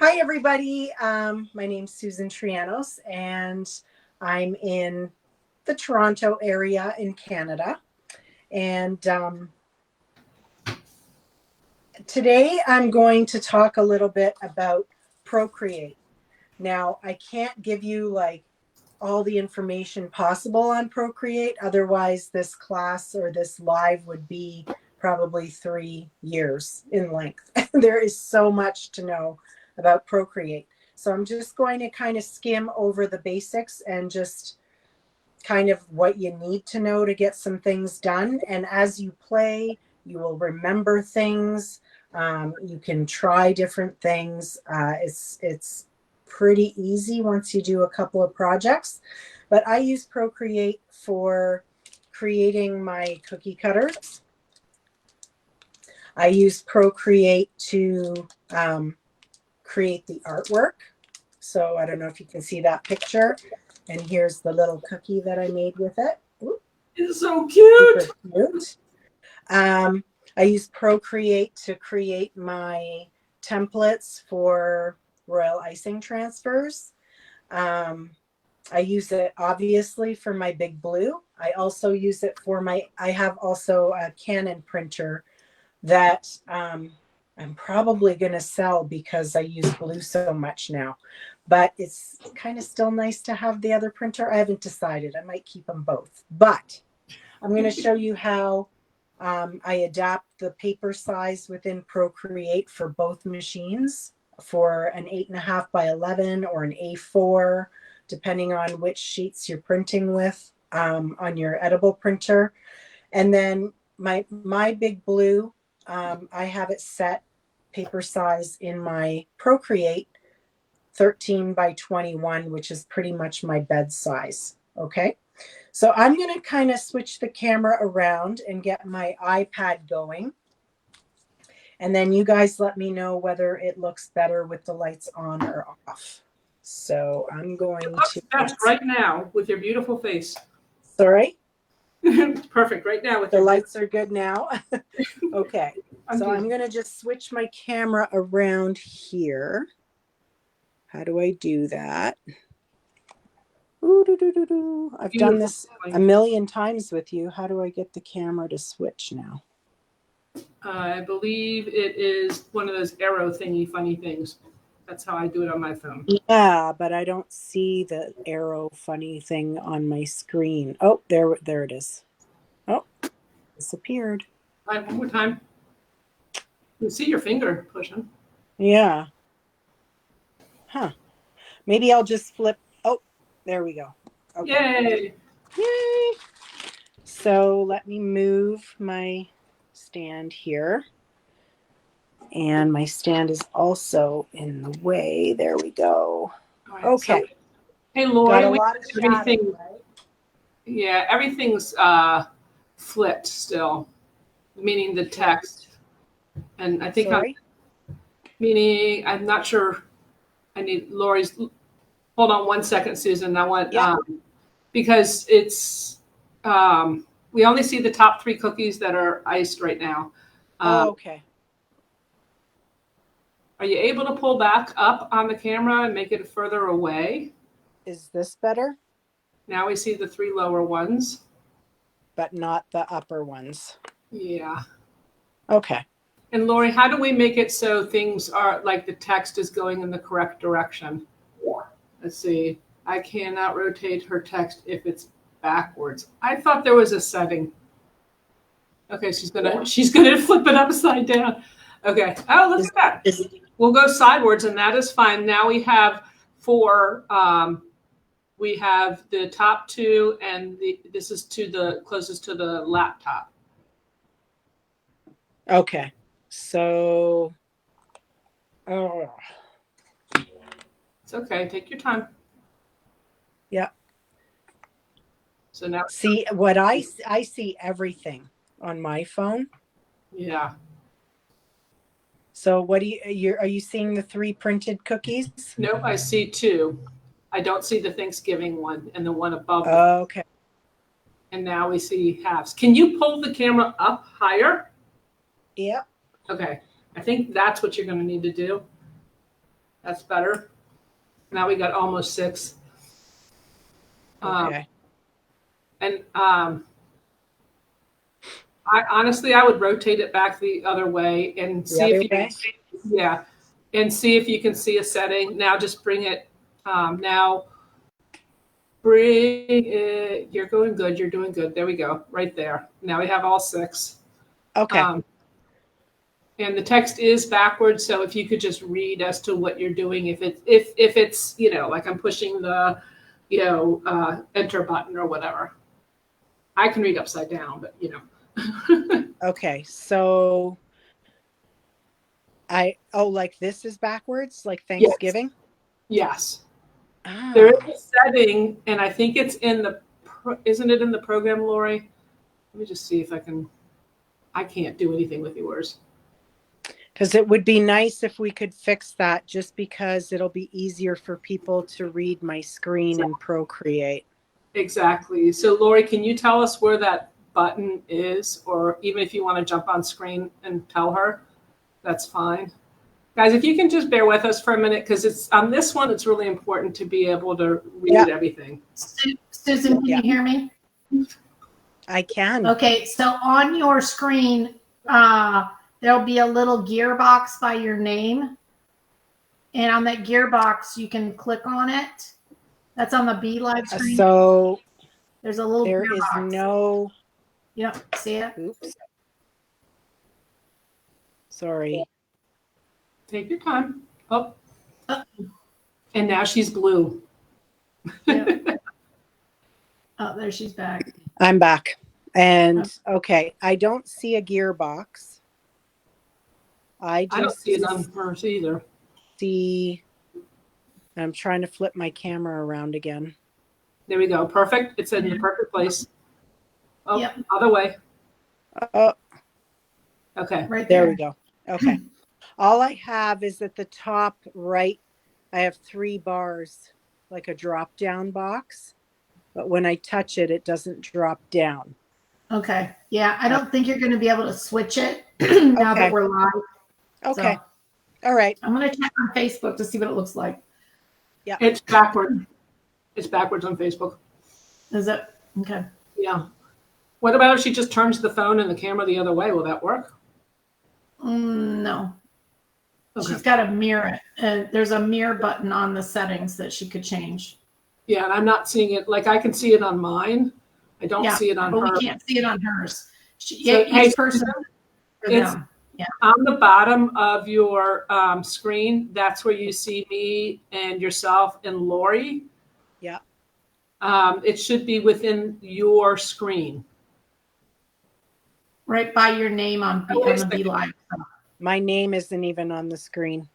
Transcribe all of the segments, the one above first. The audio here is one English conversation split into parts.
Hi, everybody. My name's Susan Trianos, and I'm in the Toronto area in Canada. And today I'm going to talk a little bit about Procreate. Now, I can't give you like all the information possible on Procreate. Otherwise, this class or this live would be probably 3 years in length. There is so much to know about Procreate. So I'm just going to kind of skim over the basics and just kind of what you need to know to get some things done. And as you play, you will remember things. You can try different things. It's pretty easy once you do a couple of projects. But I use Procreate for creating my cookie cutters. I use Procreate to create the artwork. So I don't know if you can see that picture. And here's the little cookie that I made with it. Ooh, it's so cute. super cute. I use Procreate to create my templates for royal icing transfers. I use it obviously for my big blue. I also use it for I have also a Canon printer that I'm probably going to sell because I use blue so much now. But it's kind of still nice to have the other printer. I haven't decided. I might keep them both. But I'm going to show you how I adapt the paper size within Procreate for both machines for an 8.5 by 11 or an A4, depending on which sheets you're printing with on your edible printer. And then my big blue, I have it set paper size in my Procreate 13 by 21, which is pretty much my bed size. Okay. So I'm going to kind of switch the camera around and get my iPad going. And then you guys let me know whether it looks better with the lights on or off. So I'm going It looks to. best right now with your beautiful face. Sorry? Perfect right now with the your lights are good now. Okay. So I'm teasing. going to just switch my camera around here. How do I do that? Ooh, I've done this a million times with you. How do I get the camera to switch now? I believe it is one of those arrow thingy funny things. That's how I do it on my phone. Yeah, but I don't see the arrow funny thing on my screen. Oh, there it is. Oh, disappeared. All right, one more time. You can see your finger pushing. Yeah. Huh. Maybe I'll just flip. Oh, there we go. Okay. Yay. So let me move my stand here. And my stand is also in the way. There we go. Right, Okay. So, hey, Lori, Got a lot of shadow, right? Yeah, everything's flipped still, meaning the text. And I think meaning I'm not sure. I need Lori's. Hold on one second, Susan. I want because it's we only see the top 3 cookies that are iced right now. Okay. Are you able to pull back up on the camera and make it further away? Is this better? Now we see the 3 lower ones. But not the upper ones. Yeah. Okay. And Lori, how do we make it so things are like the text is going in the correct direction? Let's see. I cannot rotate her text if it's backwards. I thought there was a setting. Okay, she's gonna flip it upside down. Okay. Oh, look at that. We'll go sideways, and that is fine. Now we have 4. We have the top 2, and this is to the closest to the laptop. Okay. So, It's okay. Take your time. Yeah. So now see what I see everything on my phone. Yeah. So what are you seeing the 3 printed cookies? Nope, I see 2. I don't see the Thanksgiving one and the one above. Okay. And now we see halves. Can you pull the camera up higher? Yep. Okay. I think that's what you're going to need to do. That's better. Now we got almost 6. Okay. And I honestly, I would rotate it back the other way and The see other if you way? can see, yeah, and see if you can see a setting. Now just bring it, now bring it, you're going good, you're doing good. There we go, right there. Now we have all 6. Okay. And the text is backwards, so if you could just read as to what you're doing, if it's, you know, like I'm pushing the, you know, enter button or whatever. I can read upside down, but you know. Okay. So like this is backwards, like Yes. Thanksgiving? Yes. Ah. There is a setting, and I think it's in the, isn't it in the program, Lori? Let me just see if I can, I can't do anything with yours. Because it would be nice if we could fix that, just because it'll be easier for people to read my screen in Procreate. Exactly. So Lori, can you tell us where that button is? Or even if you want to jump on screen and tell her, that's fine. Guys, if you can just bear with us for a minute, because it's on this one, it's really important to be able to read everything. Susan, can you hear me? I can. Okay, so on your screen, there'll be a little gearbox by your name. And on that gearbox, you can click on it. That's on the Be Live screen. So there's a little there gearbox. is no. You don't see it? Oops. Sorry. Take your time. Oh. And now she's blue. Yep. Oh, there she's back. I'm back. And okay, I don't see a gearbox. I don't see it on hers either. I'm trying to flip my camera around again. There we go. Perfect. It's in the perfect place. Oh, yep. Other way. Oh. Okay. Right there we go. Okay. All I have is at the top right, I have 3 bars, like a drop down box. But when I touch it, it doesn't drop down. Okay. Yeah, I don't think you're going to be able to switch it now that we're live. Okay. So, all right. I'm going to check on Facebook to see what it looks like. Yeah. It's backward. It's backwards on Facebook. Is it? Okay. Yeah. What about if she just turns the phone and the camera the other way? Will that work? No. Okay. She's got to mirror it. There's a mirror button on the settings that she could change. Yeah, and I'm not seeing it. Like I can see it on mine. I don't see it on her. We can't see it on hers. Each person. It's on the bottom of your screen. That's where you see me and yourself and Lori. Yeah. It should be within your screen. Right by your name on the Be Live. My name isn't even on the screen.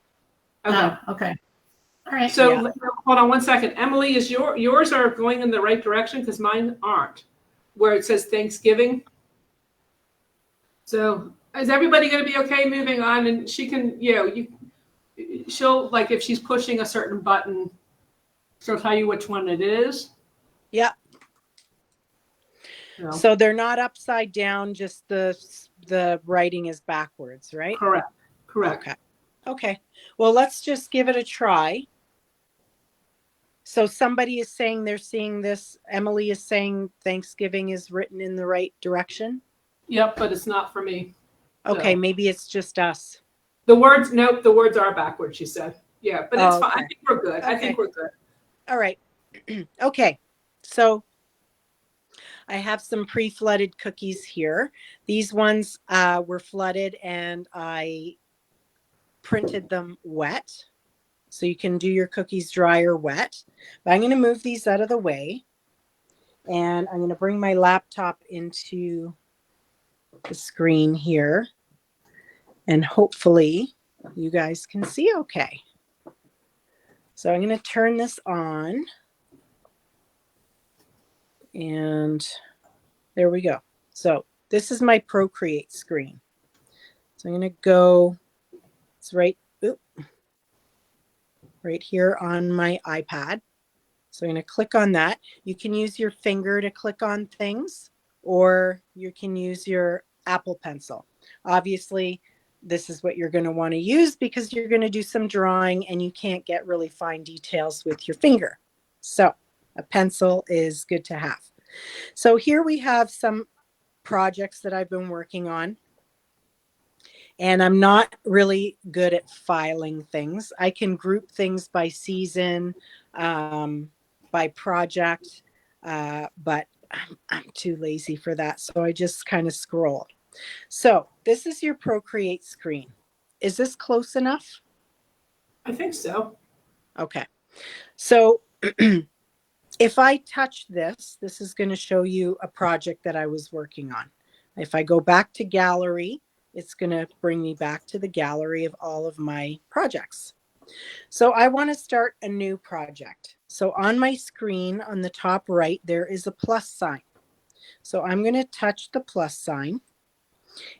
Okay. Oh, okay. All right. So hold on one second. Emily, is yours are going in the right direction because mine aren't. Where it says Thanksgiving. So is everybody going to be okay moving on? And she can, she'll like if she's pushing a certain button, she'll tell you which one it is. Yeah. So they're not upside down, just the writing is backwards, right? Correct. Okay. Well, let's just give it a try. So somebody is saying they're seeing this. Emily is saying Thanksgiving is written in the right direction. Yep, but it's not for me. Okay, maybe it's just us. The words are backwards, she said. Yeah, but it's fine. Okay. I think we're good. Okay. I think we're good. All right. Okay. So I have some pre-flooded cookies here. These ones were flooded and I printed them wet. So you can do your cookies dry or wet. But I'm going to move these out of the way. And I'm going to bring my laptop into the screen here. And hopefully you guys can see okay. So I'm going to turn this on. And there we go. So this is my Procreate screen. So I'm going to go, it's right here on my iPad. So I'm going to click on that. You can use your finger to click on things, or you can use your Apple Pencil. Obviously, this is what you're going to want to use because you're going to do some drawing and you can't get really fine details with your finger. So a pencil is good to have. So here we have some projects that I've been working on. And I'm not really good at filing things. I can group things by season, by project, but I'm too lazy for that. So I just kind of scroll. So this is your Procreate screen. Is this close enough? I think so. Okay. So if I touch this, this is going to show you a project that I was working on. If I go back to gallery, it's going to bring me back to the gallery of all of my projects. So I want to start a new project. So on my screen on the top right, there is a plus sign. So I'm going to touch the plus sign.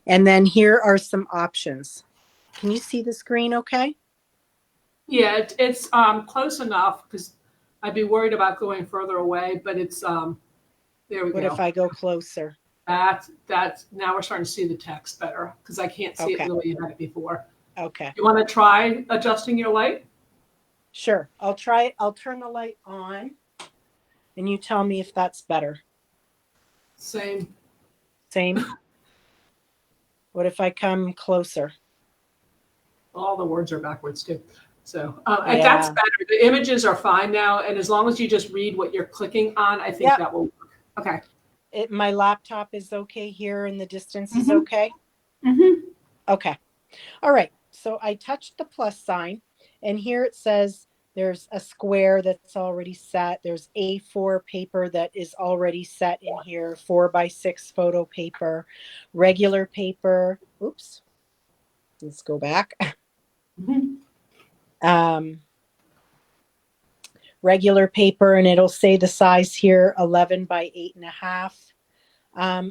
And then here are some options. Can you see the screen okay? Yeah, it's close enough because I'd be worried about going further away, but it's there we What go. if I go closer? That's now we're starting to see the text better because I can't see Okay. it the way you had it before. Okay. You want to try adjusting your light? Sure. I'll try it. I'll turn the light on and you tell me if that's better. Same. Same. What if I come closer? All the words are backwards too. So Yeah. that's better. The images are fine now, and as long as you just read what you're clicking on, I think Yep. that will work. Okay. My laptop is okay here and the distance is Mhm. okay? Mm-hmm. Okay. All right. So I touched the plus sign and here it says there's a square that's already set. There's A4 paper that is already set in here, 4x6 photo paper, regular paper. Oops. Let's go back. Mm-hmm. Regular paper, and it'll say the size here, 11 by 8.5.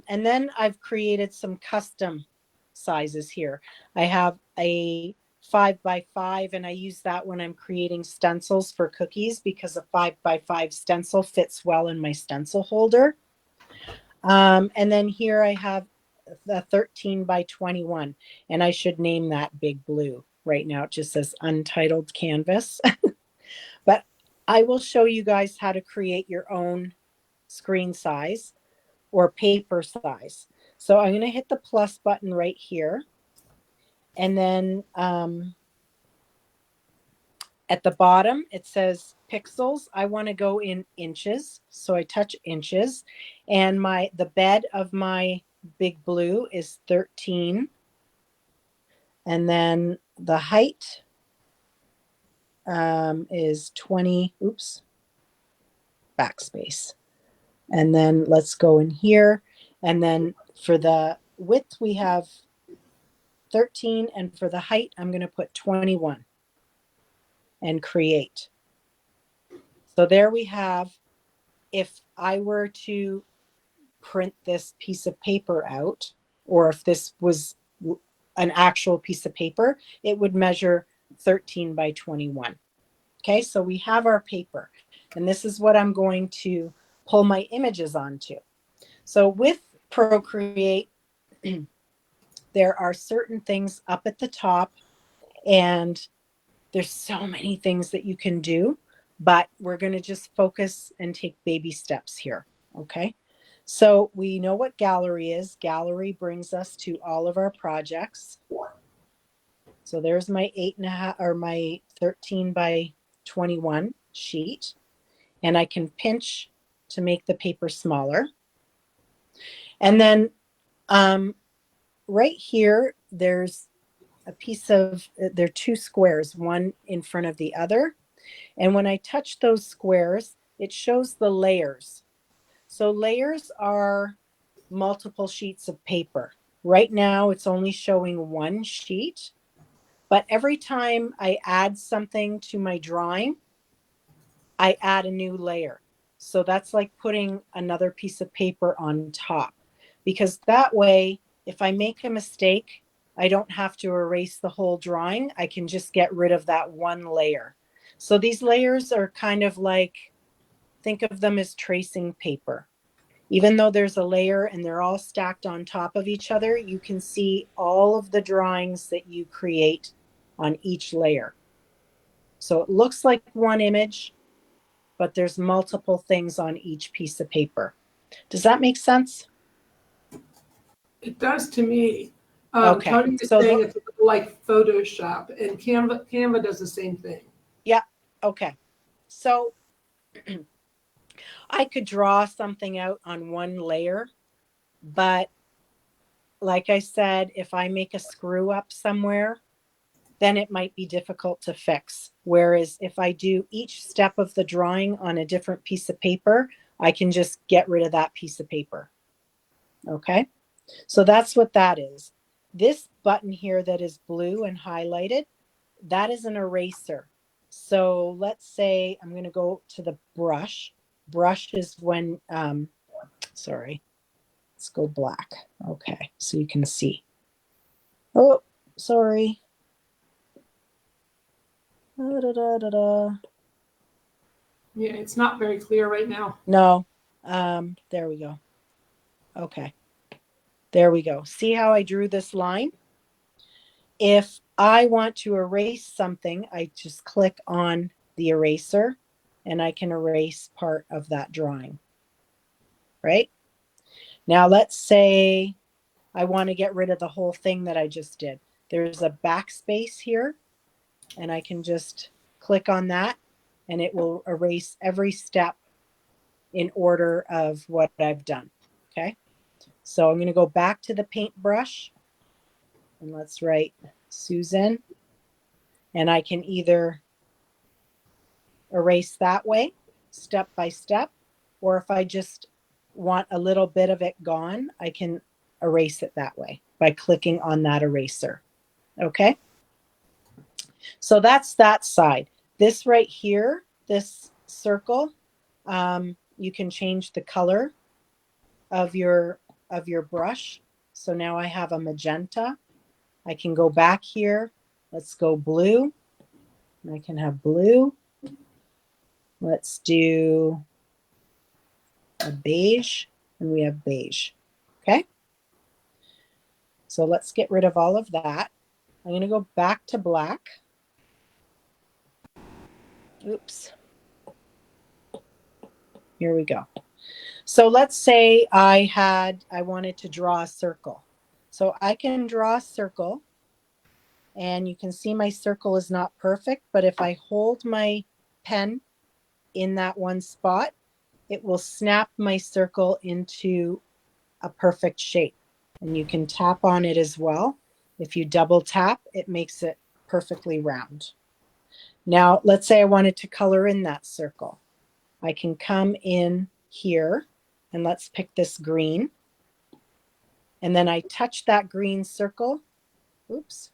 And then I've created some custom sizes here. I have a 5x5, and I use that when I'm creating stencils for cookies because a 5x5 stencil fits well in my stencil holder. And then here I have the 13x21, and I should name that Big Blue. Right now it just says Untitled Canvas. But I will show you guys how to create your own screen size or paper size. So I'm going to hit the plus button right here. And then at the bottom, it says pixels. I want to go in inches. So I touch inches. And the bed of my Big Blue is 13. And then the height is 20. Oops. Backspace. And then let's go in here. And then for the width, we have 13. And for the height, I'm going to put 21 and create. So there we have, if I were to print this piece of paper out, or if this was an actual piece of paper, it would measure 13 by 21. Okay, so we have our paper. And this is what I'm going to pull my images onto. So with Procreate, there are certain things up at the top, and there's so many things that you can do, but we're going to just focus and take baby steps here. Okay. So we know what gallery is. Gallery brings us to all of our projects. So there's my 8.5 or my 13 by 21 sheet. And I can pinch to make the paper smaller. And then right here, there's a piece of, there are two squares, one in front of the other. And when I touch those squares, it shows the layers. So layers are multiple sheets of paper. Right now, it's only showing one sheet. But every time I add something to my drawing, I add a new layer. So that's like putting another piece of paper on top. Because that way, if I make a mistake, I don't have to erase the whole drawing. I can just get rid of that one layer. So these layers are kind of like, think of them as tracing paper. Even though there's a layer and they're all stacked on top of each other, you can see all of the drawings that you create on each layer. So it looks like one image, but there's multiple things on each piece of paper. Does that make sense? It does to me. Okay. Tony is So saying it's like Photoshop, and Canva does the same thing. yeah. Okay. So I could draw something out on one layer, but like I said, if I make a screw up somewhere, then it might be difficult to fix. Whereas if I do each step of the drawing on a different piece of paper, I can just get rid of that piece of paper. Okay, so that's what that is. This button here that is blue and highlighted, that is an eraser. So let's say I'm going to go to the brush. Brush is when, sorry, let's go black. Okay, so you can see. Oh, sorry. Da, da, da, da, da. Yeah, it's not very clear right now. No, there we go. Okay, there we go. See how I drew this line? If I want to erase something, I just click on the eraser and I can erase part of that drawing, right? Now let's say I want to get rid of the whole thing that I just did. There's a backspace here and I can just click on that and it will erase every step in order of what I've done. Okay. So I'm going to go back to the paintbrush and let's write Susan. And I can either erase that way, step by step, or if I just want a little bit of it gone, I can erase it that way by clicking on that eraser. Okay. So that's that side. This right here, this circle, you can change the color of your brush. So now I have a magenta. I can go back here. Let's go blue. I can have blue. Let's do a beige, and we have beige. Okay. So let's get rid of all of that. I'm going to go back to black. Oops. Here we go. So let's say I wanted to draw a circle. So I can draw a circle and you can see my circle is not perfect, but if I hold my pen in that one spot, it will snap my circle into a perfect shape. And you can tap on it as well. If you double tap, it makes it perfectly round. Now, let's say I wanted to color in that circle. I can come in here and let's pick this green. And then I touch that green circle. Oops.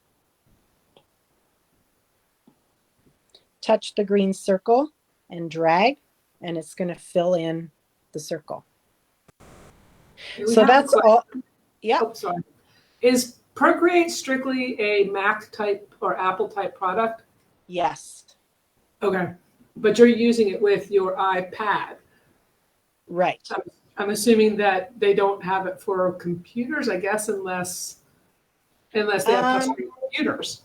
Touch the green circle and drag, and it's going to fill in the circle. So that's all. Yeah. Oh, sorry. Is Procreate strictly a Mac type or Apple type product? Yes. Okay. But you're using it with your iPad. Right. I'm assuming that they don't have it for computers, I guess, unless they have custom computers.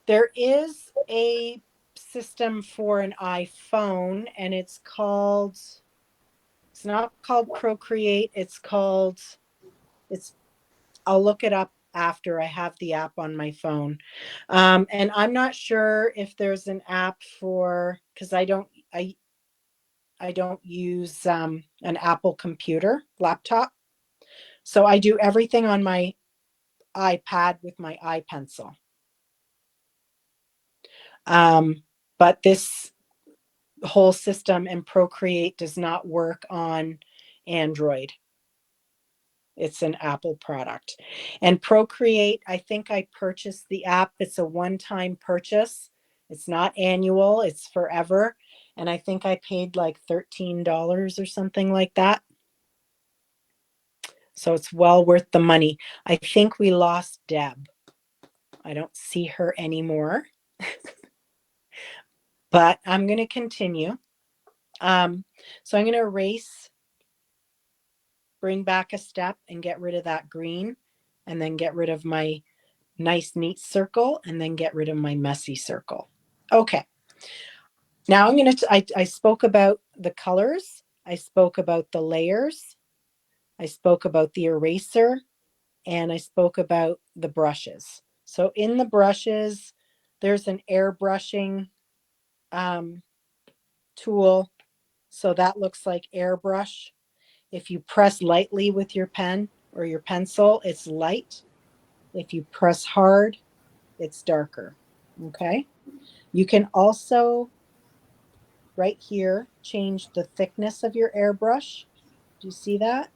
There is a system for an iPhone, and it's not called Procreate. I'll look it up after I have the app on my phone. And I'm not sure if there's an app because I don't use an Apple computer laptop. So I do everything on my iPad with my iPencil. But this whole system and Procreate does not work on Android. It's an Apple product. And Procreate, I think I purchased the app. It's a one-time purchase. It's not annual, it's forever. And I think I paid like $13 or something like that. So it's well worth the money. I think we lost Deb. I don't see her anymore. But I'm going to continue. So I'm going to erase bring back a step and get rid of that green, and then get rid of my nice neat circle, and then get rid of my messy circle. Okay. Now I'm going to, I spoke about the colors. I spoke about the layers. I spoke about the eraser, and I spoke about the brushes. So in the brushes, there's an airbrushing tool. So that looks like airbrush. If you press lightly with your pen or your pencil, it's light. If you press hard, it's darker. Okay. You can also, right here, change the thickness of your airbrush. Do you see that?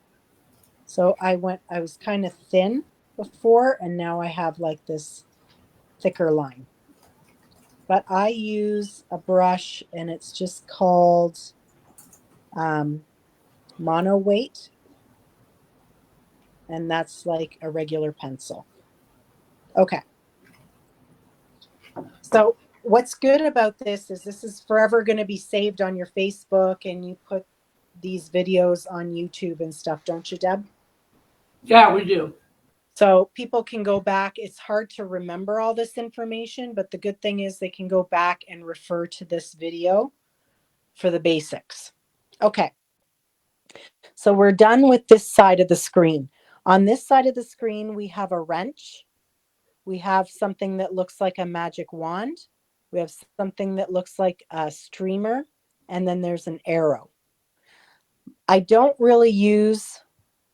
So I was kind of thin before, and now I have like this thicker line. But I use a brush, and it's just called mono weight, and that's like a regular pencil. Okay. So what's good about this is forever going to be saved on your Facebook, and you put these videos on YouTube and stuff, don't you, Deb? Yeah, we do. So people can go back. It's hard to remember all this information, but the good thing is they can go back and refer to this video for the basics. Okay. So we're done with this side of the screen. On this side of the screen, we have a wrench. We have something that looks like a magic wand. We have something that looks like a streamer. And then there's an arrow. I don't really use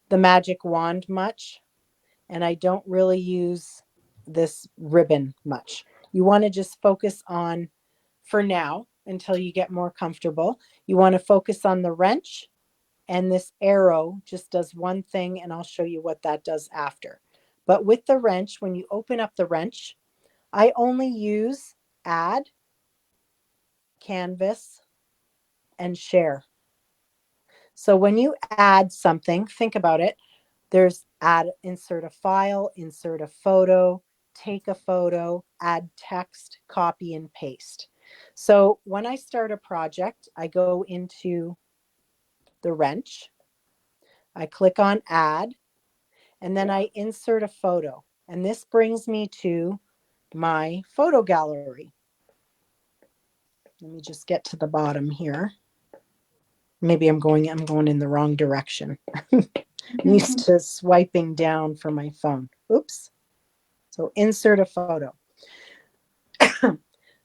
the magic wand much, and I don't really use this ribbon much. You want to just focus on, for now, until you get more comfortable, you want to focus on the wrench, and this arrow just does one thing, and I'll show you what that does after. But with the wrench, when you open up the wrench, I only use add, canvas, and share. So when you add something, think about it. There's add, insert a file, insert a photo, take a photo, add text, copy and paste. So when I start a project, I go into the wrench, I click on add, and then I insert a photo. And this brings me to my photo gallery. Let me just get to the bottom here. Maybe I'm going in the wrong direction. I'm used to swiping down for my phone. Oops. So insert a photo.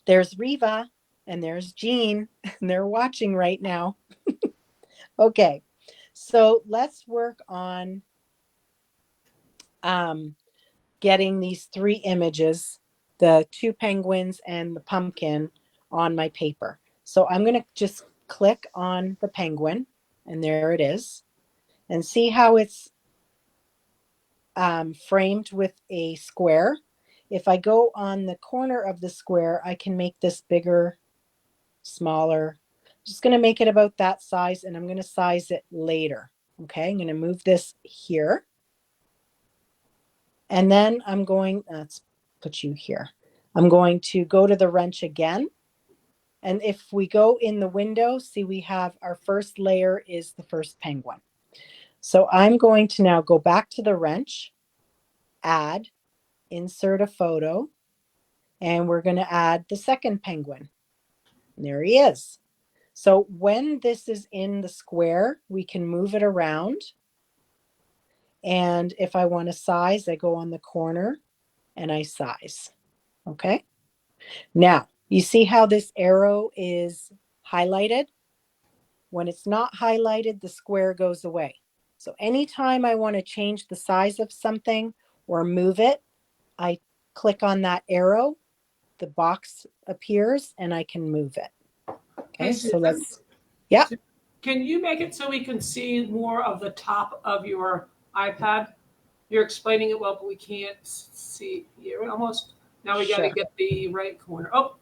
There's Riva and there's Jean, and they're watching right now. Okay. So let's work on getting these 3 images, the 2 penguins and the pumpkin, on my paper. So I'm going to just click on the penguin, and there it is. And see how it's framed with a square. If I go on the corner of the square, I can make this bigger, smaller. I'm just going to make it about that size, and I'm going to size it later. Okay, I'm going to move this here. And then I'm going, let's put you here. I'm going to go to the wrench again. And if we go in the window, see we have our first layer is the first penguin. So I'm going to now go back to the wrench, add, insert a photo, and we're going to add the second penguin. And there he is. So when this is in the square, we can move it around. And if I want to size, I go on the corner and I size. Okay. Now, you see how this arrow is highlighted? When it's not highlighted, the square goes away. So anytime I want to change the size of something or move it, I click on that arrow, the box appears, and I can move it. Okay, so let's, yeah. Can you make it so we can see more of the top of your iPad? You're explaining it well, but we can't see. You're almost, now we got to get the right corner. Oh,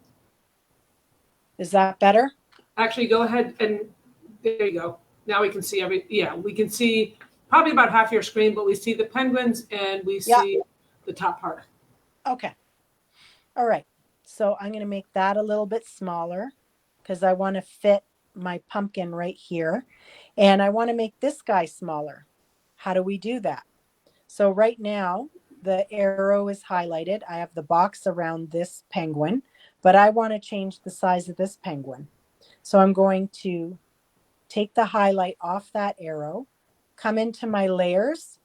is that better? Actually, go ahead and there you go. Now we can see we can see probably about half your screen, but we see the penguins and we see the top part. Okay. All right. So I'm going to make that a little bit smaller because I want to fit my pumpkin right here. And I want to make this guy smaller. How do we do that? So right now, the arrow is highlighted. I have the box around this penguin, but I want to change the size of this penguin. So I'm going to take the highlight off that arrow, come into my layers,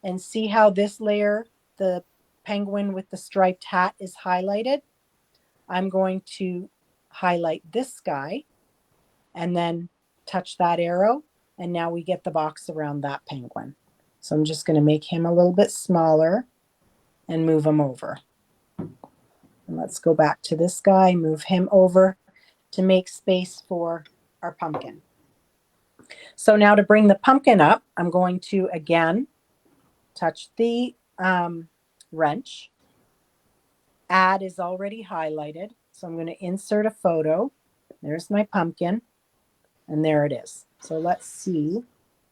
and see how this layer, the penguin with the striped hat, is highlighted. I'm going to highlight this guy and then touch that arrow. And now we get the box around that penguin. So I'm just going to make him a little bit smaller and move him over. And let's go back to this guy, move him over to make space for our pumpkin. So now to bring the pumpkin up, I'm going to again touch the wrench. Add is already highlighted. So I'm going to insert a photo. There's my pumpkin. And there it is. So let's see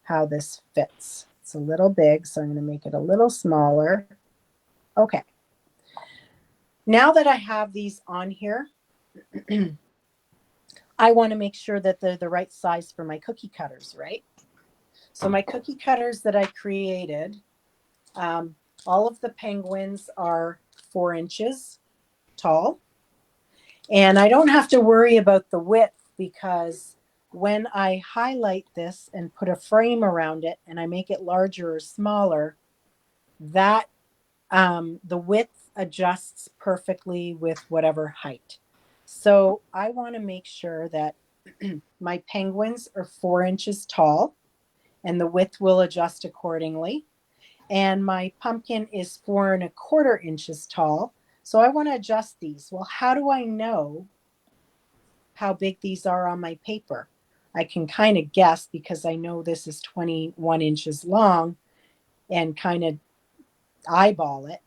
how this fits. It's a little big, so I'm going to make it a little smaller. Okay. Now that I have these on here, I want to make sure that they're the right size for my cookie cutters, right? So my cookie cutters that I created, all of the penguins are 4 inches tall. And I don't have to worry about the width because when I highlight this and put a frame around it and I make it larger or smaller, that the width adjusts perfectly with whatever height. So I want to make sure that my penguins are 4 inches tall and the width will adjust accordingly. And my pumpkin is 4¼ inches tall. So I want to adjust these. Well, how do I know how big these are on my paper? I can kind of guess because I know this is 21 inches long and kind of eyeball it,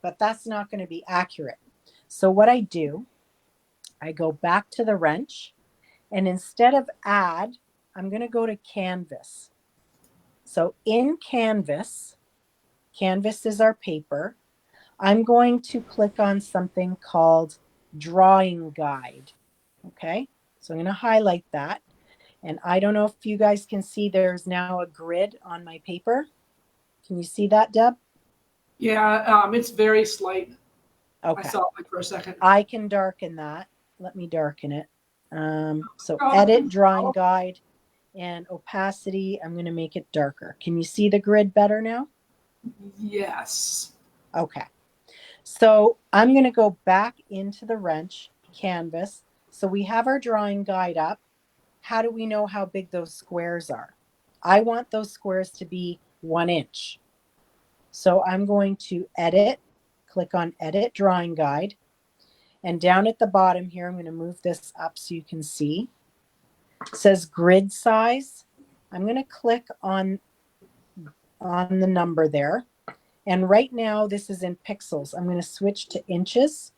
but that's not going to be accurate. So what I do, I go back to the wrench and instead of add, I'm going to go to canvas. So in canvas, canvas is our paper. I'm going to click on something called drawing guide. Okay, so I'm going to highlight that. And I don't know if you guys can see there's now a grid on my paper. Can you see that, Deb? Yeah, it's very slight. Okay. I saw it for a second. I can darken that. Let me darken it. So edit, drawing guide, and opacity. I'm going to make it darker. Can you see the grid better now? Yes. Okay. So I'm going to go back into the wrench canvas. So we have our drawing guide up. How do we know how big those squares are? I want those squares to be 1 inch. So I'm going to edit, click on edit drawing guide. And down at the bottom here, I'm going to move this up so you can see. It says grid size. I'm going to click on the number there. And right now this is in pixels. I'm going to switch to inches.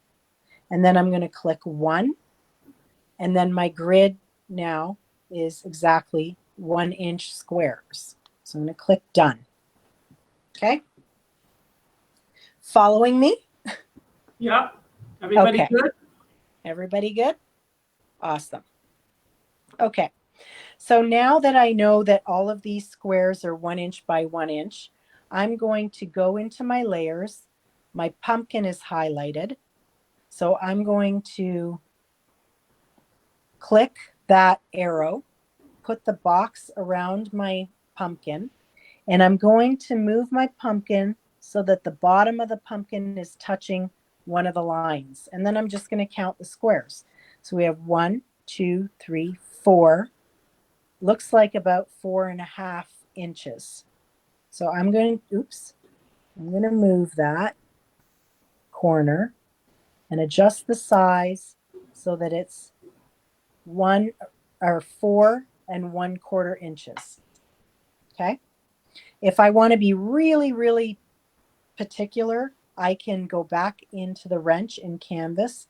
And then I'm going to click 1. And then my grid now is exactly 1 inch squares. So I'm going to click done. Okay. Following me? Yeah. Everybody Okay. good? Everybody good? Awesome. Okay. So now that I know that all of these squares are 1 inch by 1 inch, I'm going to go into my layers. My pumpkin is highlighted. So I'm going to click that arrow, put the box around my pumpkin, and I'm going to move my pumpkin so that the bottom of the pumpkin is touching one of the lines. And then I'm just going to count the squares. So we have 1, 2, 3, 4. Looks like about 4½ inches. So I'm going to move that corner and adjust the size so that it's 4 1/4 inches. Okay. If I want to be really, really particular, I can go back into the wrench in Canvas,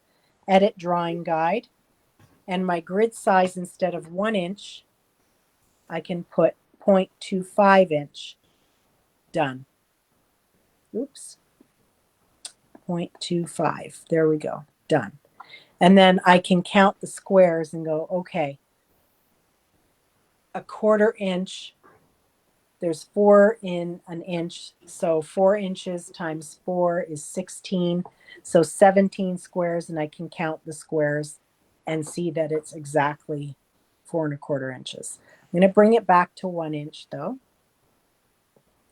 edit drawing guide, and my grid size, instead of 1 inch, I can put 0.25 inch. Done. Oops. 0.25. There we go. Done. And then I can count the squares and go, okay, 1/4 inch. there's 4 in an inch. So 4 inches times 4 is 16. So 17 squares, and I can count the squares and see that it's exactly 4¼ inches. I'm going to bring it back to 1 inch though.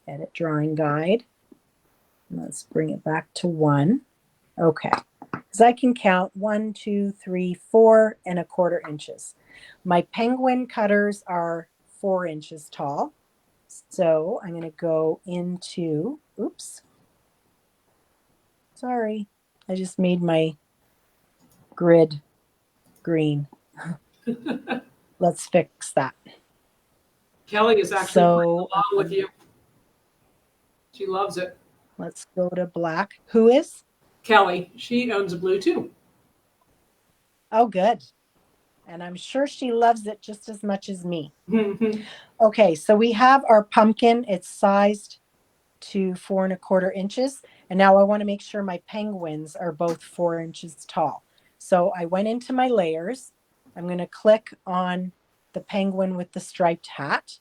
Edit drawing guide. Let's bring it back to 1. Okay. Because I can count 1, 2, 3, 4¼ inches. My penguin cutters are 4 inches tall. So I'm going to go into, oops, sorry, I just made my grid green. Let's fix that. Kelly is actually playing along with you. She loves it. Let's go to black. Who is? Kelly, she owns a blue too. Oh, good. And I'm sure she loves it just as much as me. Okay, so we have our pumpkin. It's sized to 4¼ inches. And now I want to make sure my penguins are both 4 inches tall. So I went into my layers. I'm going to click on the penguin with the striped hat.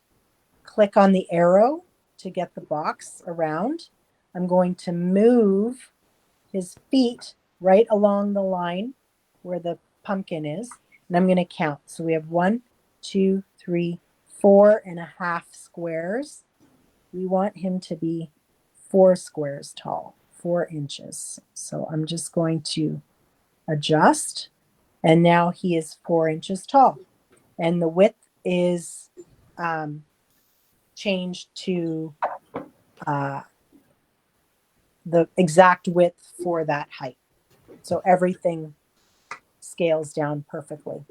Click on the arrow to get the box around. I'm going to move his feet right along the line where the pumpkin is. And I'm going to count. So we have 1, 2, 3, 4½ squares. We want him to be 4 squares tall, 4 inches. So I'm just going to adjust. And now he is 4 inches tall. And the width is changed to the exact width for that height. So everything scales down perfectly.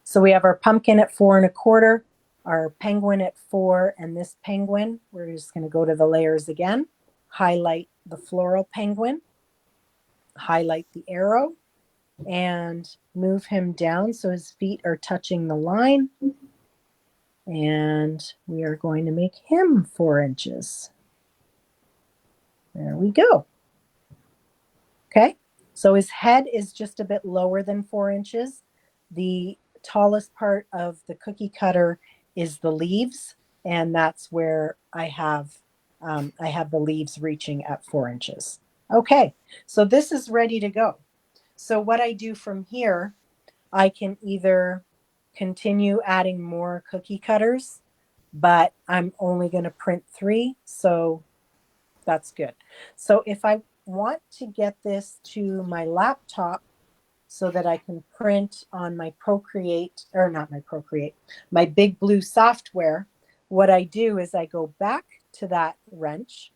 So we have our pumpkin at 4¼ our penguin at 4, and this penguin, we're just going to go to the layers again, highlight the floral penguin, highlight the arrow, and move him down so his feet are touching the line. And we are going to make him 4 inches. There we go. Okay, so his head is just a bit lower than 4 inches. The tallest part of the cookie cutter is the leaves, and that's where I have the leaves reaching at 4 inches. Okay, so this is ready to go. So what I do from here, I can either continue adding more cookie cutters, but I'm only going to print 3, so that's good. So if I want to get this to my laptop so that I can print on my Procreate, or not my Procreate, my Big Blue software, what I do is I go back to that wrench.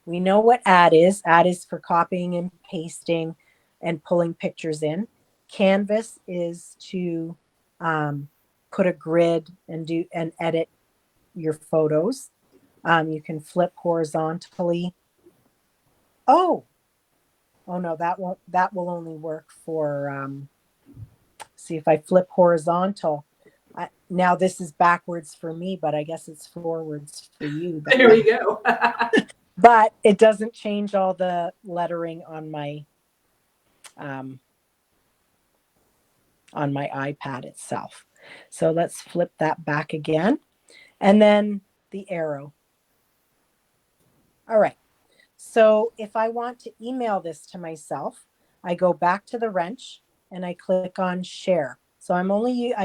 We know what add is. Add is for copying and pasting and pulling pictures in. Canvas is to put a grid and do and edit your photos. You can flip horizontally. Oh no, that will only work for, see if I flip horizontal. Now this is backwards for me, but I guess it's forwards for you. There we go. But it doesn't change all the lettering on my iPad itself. So let's flip that back again. And then the arrow. All right. So if I want to email this to myself, I go back to the wrench and I click on share. So I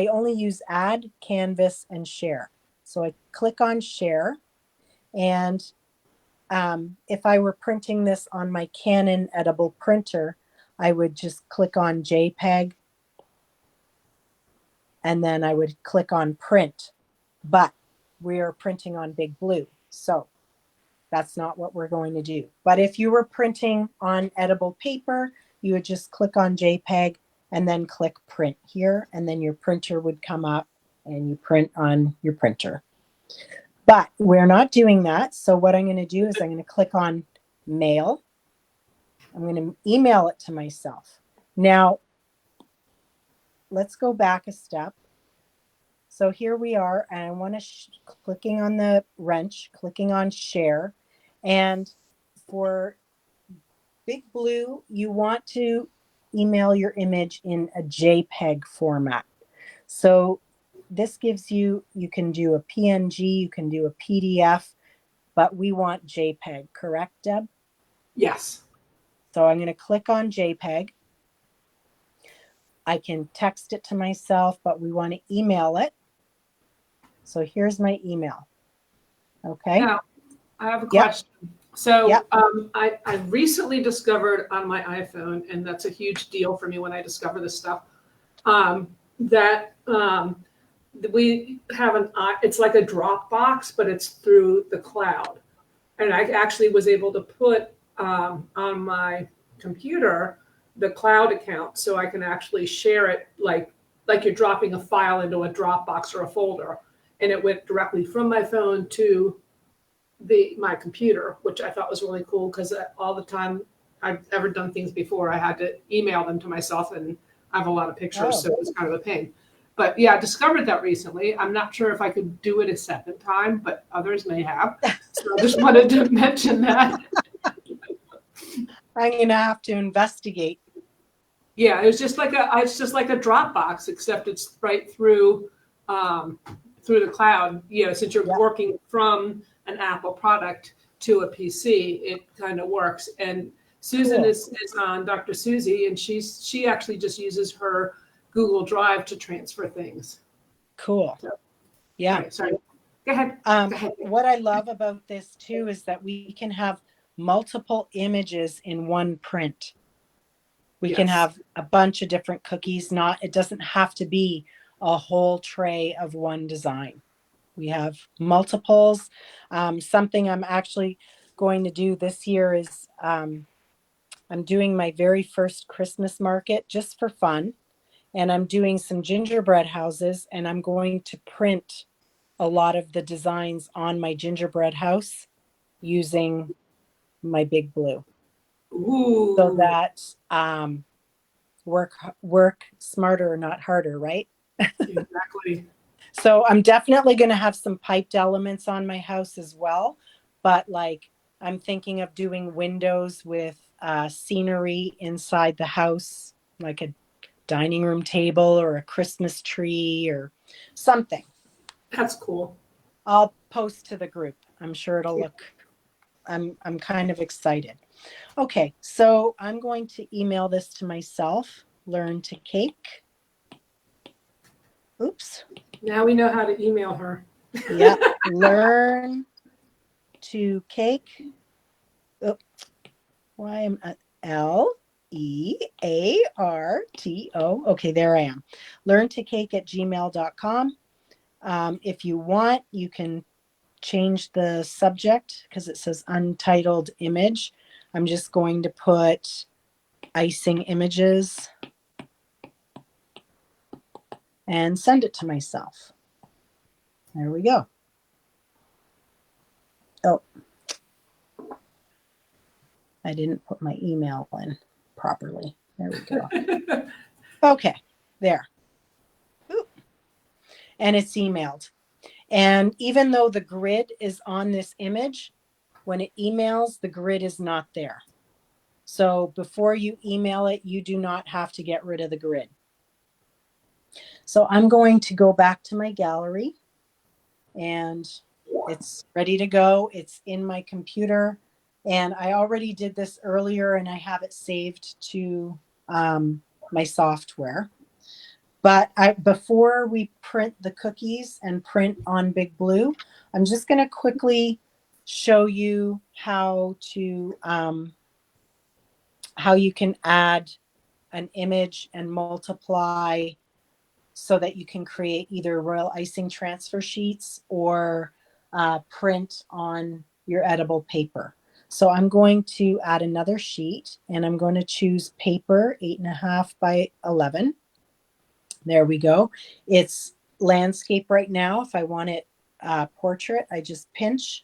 only use add, canvas, and share. So I click on share, and if I were printing this on my Canon edible printer, I would just click on JPEG, and then I would click on print. But we are printing on Big Blue, so that's not what we're going to do. But if you were printing on edible paper, you would just click on JPEG and then click print here, and then your printer would come up and you print on your printer. But we're not doing that. So what I'm going to do is I'm going to click on mail. I'm going to email it to myself. Now, let's go back a step. So here we are, and I want to clicking on the wrench, clicking on share. And for Big Blue, you want to email your image in a JPEG format. So this gives you, you can do a PNG, you can do a PDF, but we want JPEG, correct, Deb? Yes. So I'm going to click on JPEG. I can text it to myself, but we want to email it. So here's my email. Okay. Now, I have a Yep. question. So Yep. I recently discovered on my iPhone, and that's a huge deal for me when I discover this stuff, that we have it's like a Dropbox, but it's through the cloud. And I actually was able to put on my computer the cloud account so I can actually share it like you're dropping a file into a Dropbox or a folder. And it went directly from my phone to my computer, which I thought was really cool because all the time I've ever done things before, I had to email them to myself, and I have a lot of pictures, so it was kind of a pain. But yeah, I discovered that recently. I'm not sure if I could do it a second time, but others may have. So I just wanted to mention that. I'm going to have to investigate. Yeah, it's just like a Dropbox, except it's right through the cloud. You know, since you're working from an Apple product to a PC, it kind of works. And Susan is on Dr. Susie, and she actually just uses her Google Drive to transfer things. Cool. So, Yeah. right, sorry. Go ahead. What I love about this too is that we can have multiple images in one print. We can have a bunch of different cookies. It doesn't have to be a whole tray of one design. We have multiples. Something I'm actually going to do this year is I'm doing my very first Christmas market just for fun. And I'm doing some gingerbread houses, and I'm going to print a lot of the designs on my gingerbread house using my Big Blue. Ooh. So that work smarter, not harder, right? Exactly. So I'm definitely going to have some piped elements on my house as well. But like I'm thinking of doing windows with scenery inside the house, like a dining room table or a Christmas tree or something. That's cool. I'll post to the group. I'm sure it'll look, I'm kind of excited. Okay, so I'm going to email this to myself, learn to cake. Oops. Now we know how to email her. Yep, learn to cake. Oh, why am I Learto? Okay, there I am. Learn to cake at gmail.com. If you want, you can change the subject because it says untitled image. I'm just going to put Icing Images and send it to myself. There we go. Oh, I didn't put my email in properly. There we go. Okay, there. Ooh. And it's emailed. And even though the grid is on this image, when it emails, the grid is not there. So before you email it, you do not have to get rid of the grid. So I'm going to go back to my gallery, and it's ready to go. It's in my computer, and I already did this earlier, and I have it saved to my software. But before we print the cookies and print on Big Blue, I'm just going to quickly show you how you can add an image and multiply so that you can create either royal icing transfer sheets or print on your edible paper. So I'm going to add another sheet, and I'm going to choose paper 8.5 by 11. There we go. It's landscape right now. If I want it portrait, I just pinch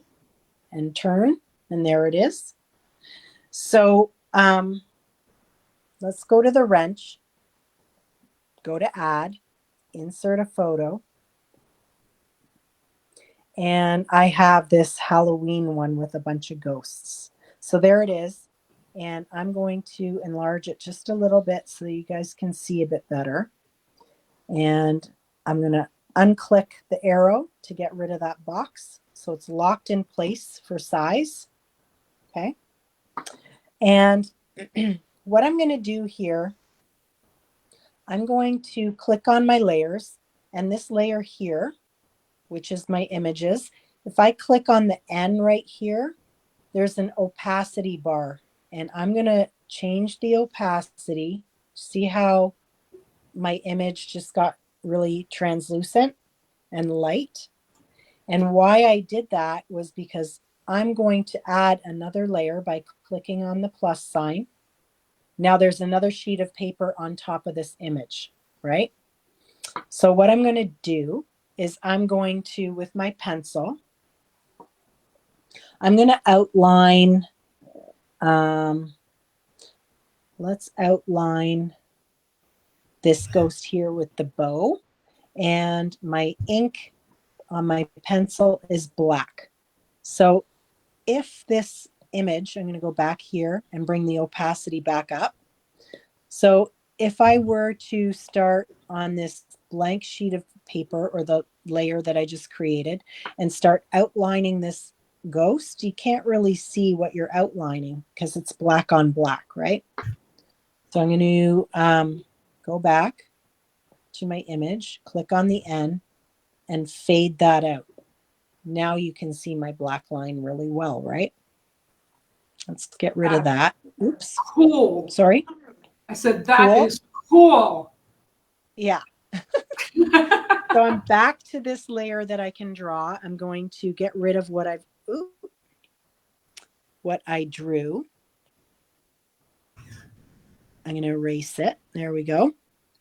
and turn, and there it is. So let's go to the wrench, go to add, insert a photo. And I have this Halloween one with a bunch of ghosts. So there it is. And I'm going to enlarge it just a little bit so you guys can see a bit better. And I'm going to unclick the arrow to get rid of that box. So it's locked in place for size. Okay. And what I'm going to do here, I'm going to click on my layers, and this layer here, which is my images. If I click on the N right here, there's an opacity bar, and I'm going to change the opacity. See how my image just got really translucent and light? And why I did that was because I'm going to add another layer by clicking on the plus sign. Now there's another sheet of paper on top of this image, right? So what I'm going to do is I'm going to, with my pencil, I'm going to outline, let's outline this ghost here with the bow. And my ink on my pencil is black. So if this image, I'm going to go back here and bring the opacity back up. So if I were to start on this blank sheet of paper or the layer that I just created and start outlining this ghost, you can't really see what you're outlining because it's black on black, right? So I'm going to go back to my image, click on the N, and fade that out. Now you can see my black line really well, right? Let's get rid of that. Oops. Cool. Sorry. I said that Cool. is cool. Yeah. So I'm back to this layer that I can draw. I'm going to get rid of what I drew. I'm going to erase it. There we go.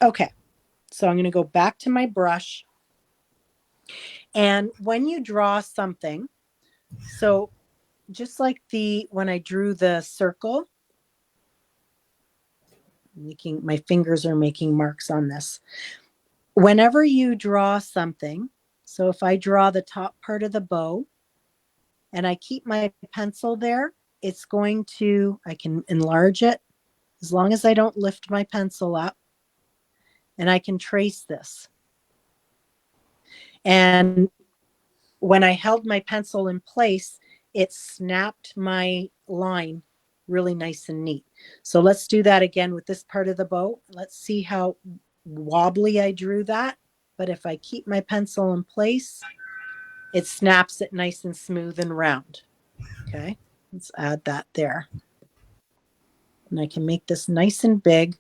Okay. So I'm going to go back to my brush. And when you draw something, so just like when I drew the circle, my fingers are making marks on this. Whenever you draw something, so if I draw the top part of the bow and I keep my pencil there, I can enlarge it as long as I don't lift my pencil up, and I can trace this. And when I held my pencil in place, it snapped my line really nice and neat. So let's do that again with this part of the bow. Let's see how wobbly I drew that. But if I keep my pencil in place, it snaps it nice and smooth and round. Okay, let's add that there. And I can make this nice and big.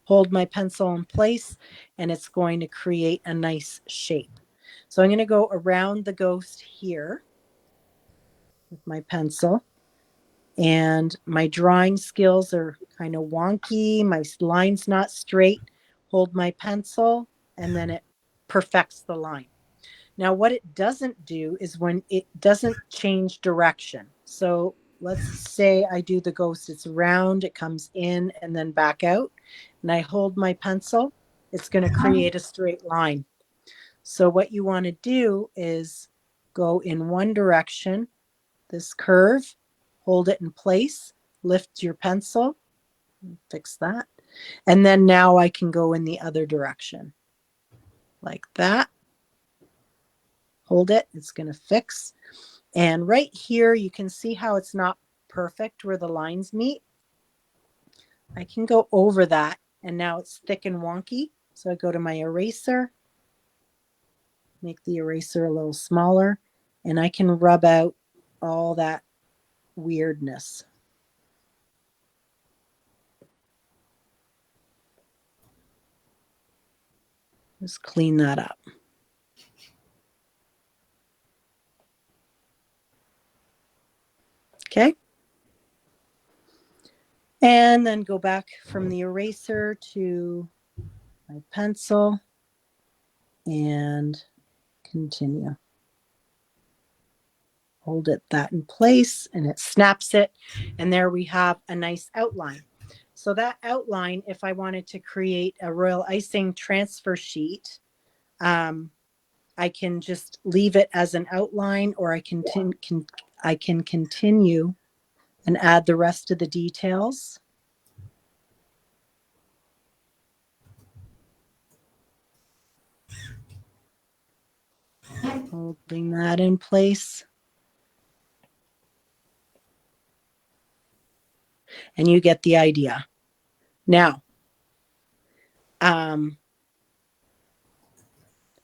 Hold my pencil in place, and it's going to create a nice shape. So I'm going to go around the ghost here with my pencil. And my drawing skills are kind of wonky. My line's not straight. Hold my pencil, and then it perfects the line. Now, what it doesn't do is when it doesn't change direction. So let's say I do the ghost, it's round, it comes in and then back out, and I hold my pencil, it's going to create a straight line. So what you want to do is go in one direction, this curve, hold it in place, lift your pencil, fix that. And then now I can go in the other direction like that. Hold it, it's going to fix. And right here, you can see how it's not perfect where the lines meet. I can go over that, and now it's thick and wonky. So I go to my eraser, make the eraser a little smaller, and I can rub out all that weirdness. Just clean that up. Okay. And then go back from the eraser to my pencil and continue. Hold that in place, and it snaps it. And there we have a nice outline. So that outline, if I wanted to create a Royal Icing transfer sheet, I can just leave it as an outline, or I can continue and add the rest of the details. Holding that in place. And you get the idea. Now,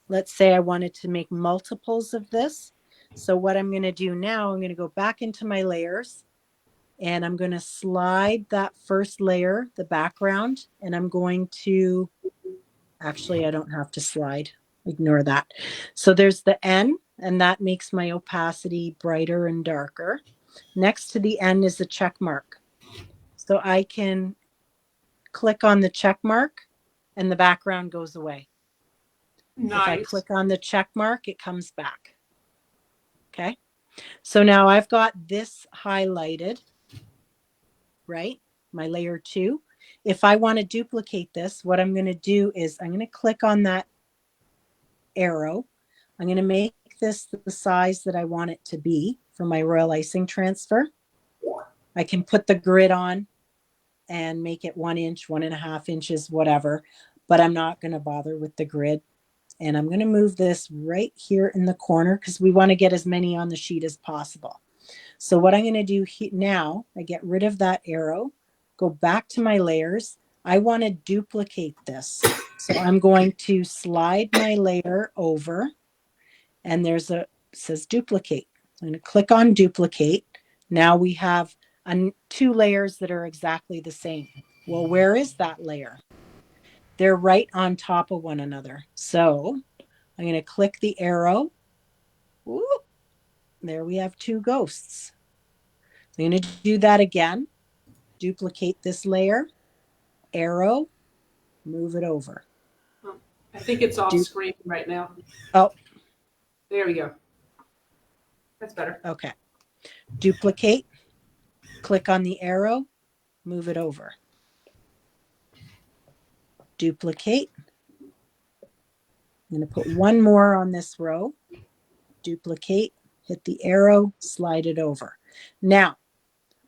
let's say I wanted to make multiples of this. So what I'm going to do now, I'm going to go back into my layers and I'm going to slide that first layer, the background, and I'm going to, actually, I don't have to slide. Ignore that. So there's the N, and that makes my opacity brighter and darker. Next to the N is the check mark. So I can click on the check mark and the background goes away. Nice. If I click on the check mark, it comes back. Okay. So now I've got this highlighted, right? My layer 2. If I want to duplicate this, what I'm going to do is I'm going to click on that arrow. I'm going to make this the size that I want it to be for my royal icing transfer. I can put the grid on and make it 1 inch, 1.5 inches, whatever, but I'm not going to bother with the grid. And I'm going to move this right here in the corner because we want to get as many on the sheet as possible. So what I'm going to do now, I get rid of that arrow, go back to my layers. I want to duplicate this. So I'm going to slide my layer over and it says duplicate. So I'm going to click on duplicate. Now we have 2 layers that are exactly the same. Well, where is that layer? They're right on top of one another. So I'm going to click the arrow. Whoop, there we have 2 ghosts. I'm going to do that again. Duplicate this layer, arrow, move it over. I think it's off screen right now. Oh, there we go. That's better. Okay. Duplicate, click on the arrow, move it over. Duplicate. I'm going to put 1 more on this row. Duplicate, hit the arrow, slide it over. Now,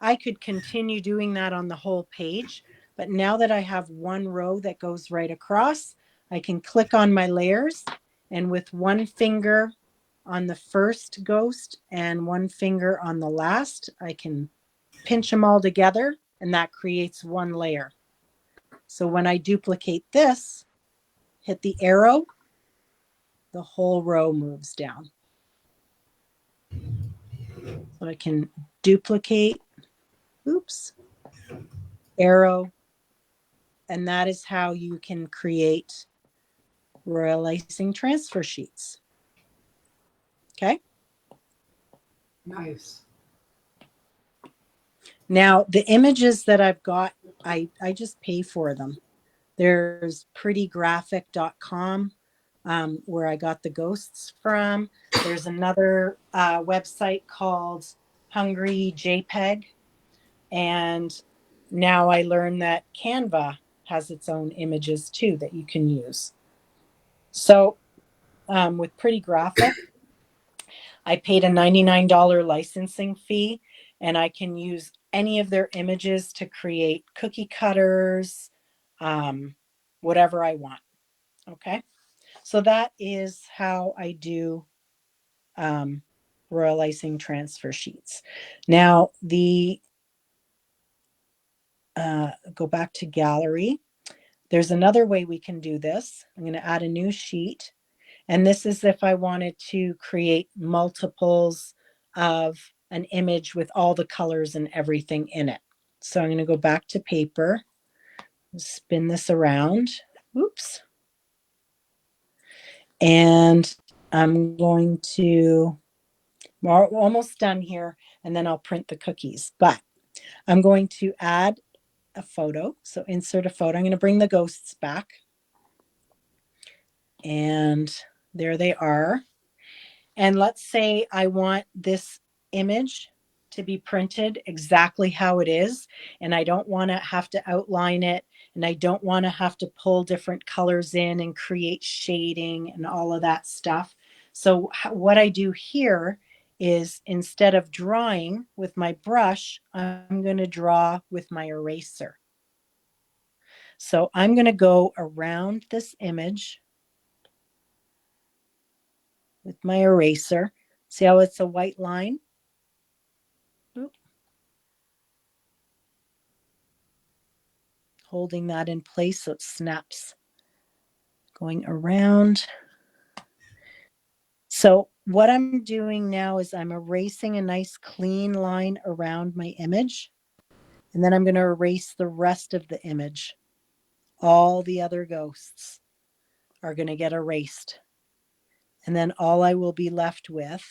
I could continue doing that on the whole page, but now that I have 1 row that goes right across, I can click on my layers and with 1 finger on the first ghost and 1 finger on the last, I can pinch them all together and that creates 1 layer. So when I duplicate this, hit the arrow, the whole row moves down. So I can duplicate, arrow, and that is how you can create royal icing transfer sheets. Okay. Nice. Now the images that I've got, I just pay for them. There's prettygraphic.com where I got the ghosts from. There's another website called Hungry JPEG. And now I learned that Canva has its own images too that you can use. So with Pretty Graphic, I paid a $99 licensing fee and I can use any of their images to create cookie cutters, whatever I want. Okay. So that is how I do royal icing transfer sheets. Now go back to gallery. There's another way we can do this. I'm going to add a new sheet. And this is if I wanted to create multiples of an image with all the colors and everything in it. So I'm going to go back to paper, spin this around. Oops. And I'm going to, we're almost done here, and then I'll print the cookies. But I'm going to add a photo. So insert a photo. I'm going to bring the ghosts back. And there they are. And let's say I want this image to be printed exactly how it is. And I don't want to have to outline it. And I don't want to have to pull different colors in and create shading and all of that stuff. So what I do here is instead of drawing with my brush, I'm going to draw with my eraser. So I'm going to go around this image. with my eraser. See how it's a white line? Oop. Holding that in place so it snaps. Going around. So what I'm doing now is I'm erasing a nice clean line around my image. And then I'm going to erase the rest of the image. All the other ghosts are going to get erased. And then all I will be left with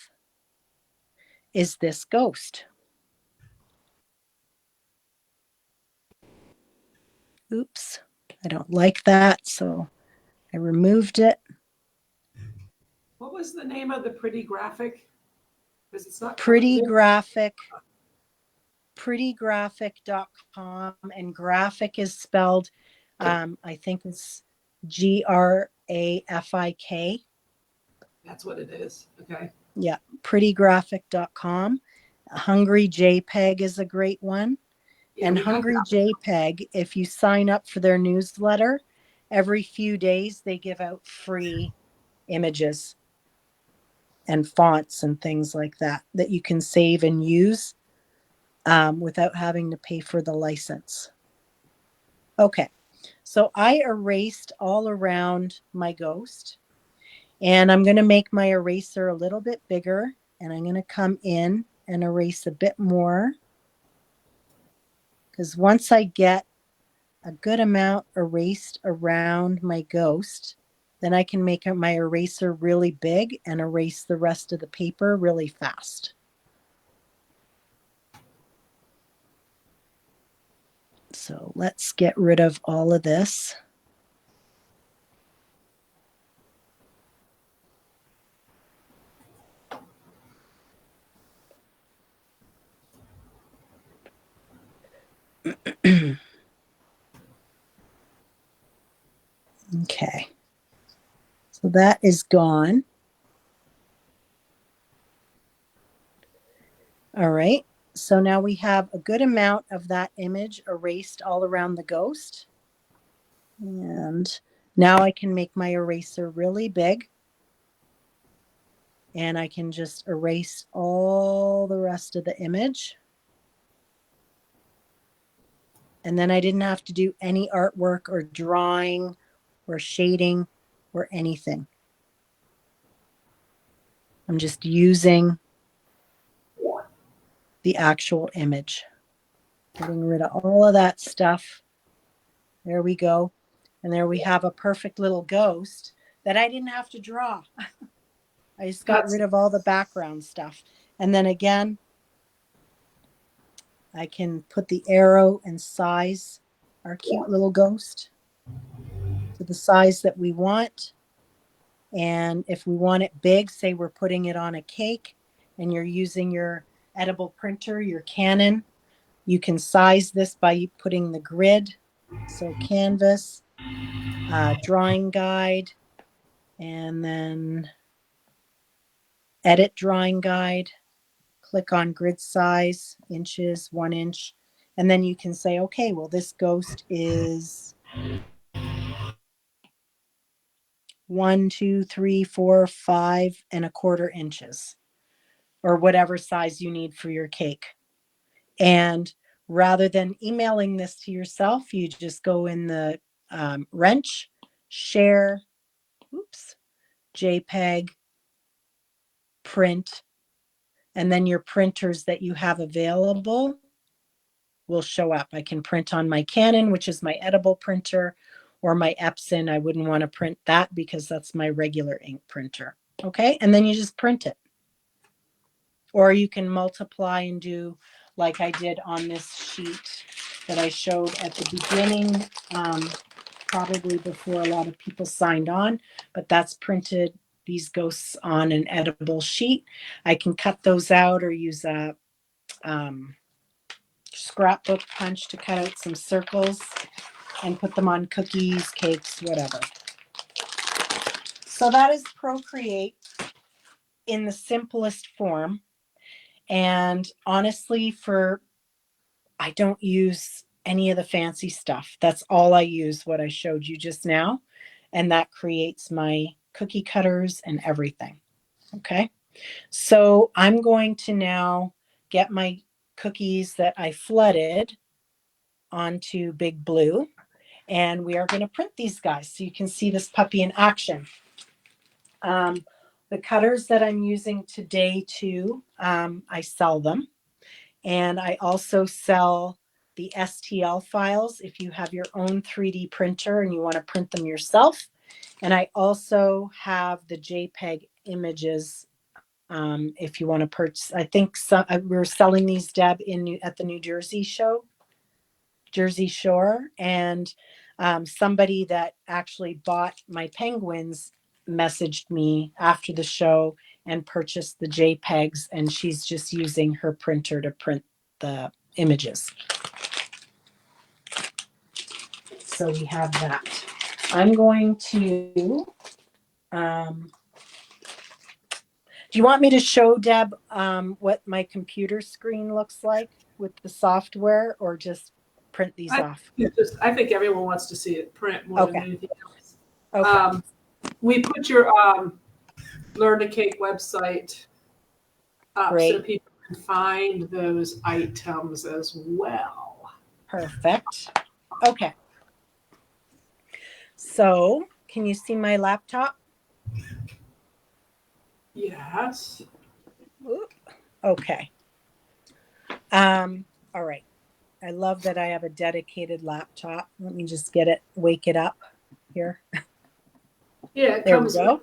is this ghost. Oops, I don't like that, so I removed it. What was the name of the pretty graphic? Because it's not Pretty coming. graphic, prettygraphic.com, and graphic is spelled, I think it's Grafik. That's what it is. Okay. Yeah, prettygraphic.com. Hungry JPEG is a great one. Yeah, And we got Hungry that. JPEG, if you sign up for their newsletter, every few days they give out free images and fonts and things like that that you can save and use without having to pay for the license. Okay, so I erased all around my ghost, and I'm going to make my eraser a little bit bigger, and I'm going to come in and erase a bit more, because once I get a good amount erased around my ghost, then I can make my eraser really big and erase the rest of the paper really fast. So let's get rid of all of this. Okay, so that is gone. All right, so now we have a good amount of that image erased all around the ghost. And now I can make my eraser really big. And I can just erase all the rest of the image. And then I didn't have to do any artwork or drawing or shading or anything. I'm just using the actual image. Getting rid of all of that stuff. There we go. And there we have a perfect little ghost that I didn't have to draw. I just got rid of all the background stuff. And then again, I can put the arrow and size our cute little ghost to the size that we want. And if we want it big, say we're putting it on a cake and you're using your edible printer, your Canon, you can size this by putting the grid. So canvas, drawing guide, and then edit drawing guide. Click on grid size, inches, 1 inch. And then you can say, okay, well, this ghost is 1, 2, 3, 4, 5 1/4 inches, or whatever size you need for your cake. And rather than emailing this to yourself, you just go in the wrench, share, oops, JPEG, print, and then your printers that you have available will show up. I can print on my Canon, which is my edible printer, or my Epson. I wouldn't want to print that because that's my regular ink printer. Okay, and then you just print it. Or you can multiply and do like I did on this sheet that I showed at the beginning, probably before a lot of people signed on, but that's printed these ghosts on an edible sheet. I can cut those out or use a scrapbook punch to cut out some circles and put them on cookies, cakes, whatever. So that is Procreate in the simplest form. And honestly, I don't use any of the fancy stuff. That's all I use, what I showed you just now. And that creates my cookie cutters and everything. Okay. So I'm going to now get my cookies that I flooded onto Big Blue, and we are going to print these guys so you can see this puppy in action. The cutters that I'm using today too, I sell them. And I also sell the STL files if you have your own 3D printer and you want to print them yourself. And I also have the JPEG images if you want to purchase. I think we're selling these, Deb, at the New Jersey show, Jersey Shore, and somebody that actually bought my penguins messaged me after the show and purchased the JPEGs, and she's just using her printer to print the images. So we have that. I'm going to, do you want me to show Deb what my computer screen looks like with the software, or just print these off? I think everyone wants to see it print more than Okay. anything else. Okay. We put your Learn to Cake website up so Great. people can find those items as well. Perfect. Okay. So, can you see my laptop? Yes. Okay. All right. I love that I have a dedicated laptop. Let me just wake it up here. Yeah, it There we go.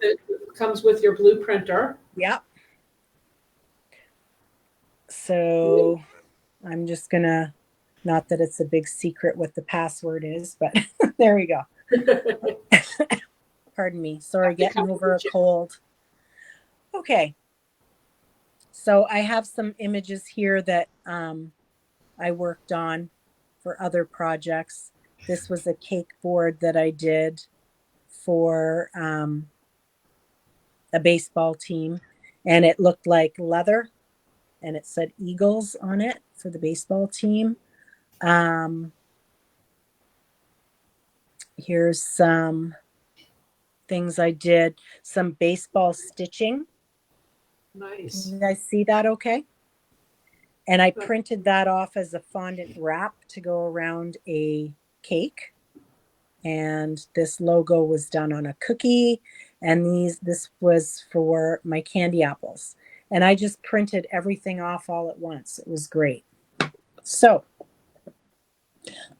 comes with your blue printer. Yep. So I'm just gonna, not that it's a big secret what the password is, but there we go. Pardon me. Sorry, getting over a cold. Okay. So I have some images here that I worked on for other projects. This was a cake board that I did for a baseball team, and it looked like leather, and it said Eagles on it for the baseball team. Here's some things I did, some baseball stitching. Nice. Can you guys see that okay? And I printed that off as a fondant wrap to go around a cake. And this logo was done on a cookie, and this was for my candy apples. And I just printed everything off all at once. It was great. So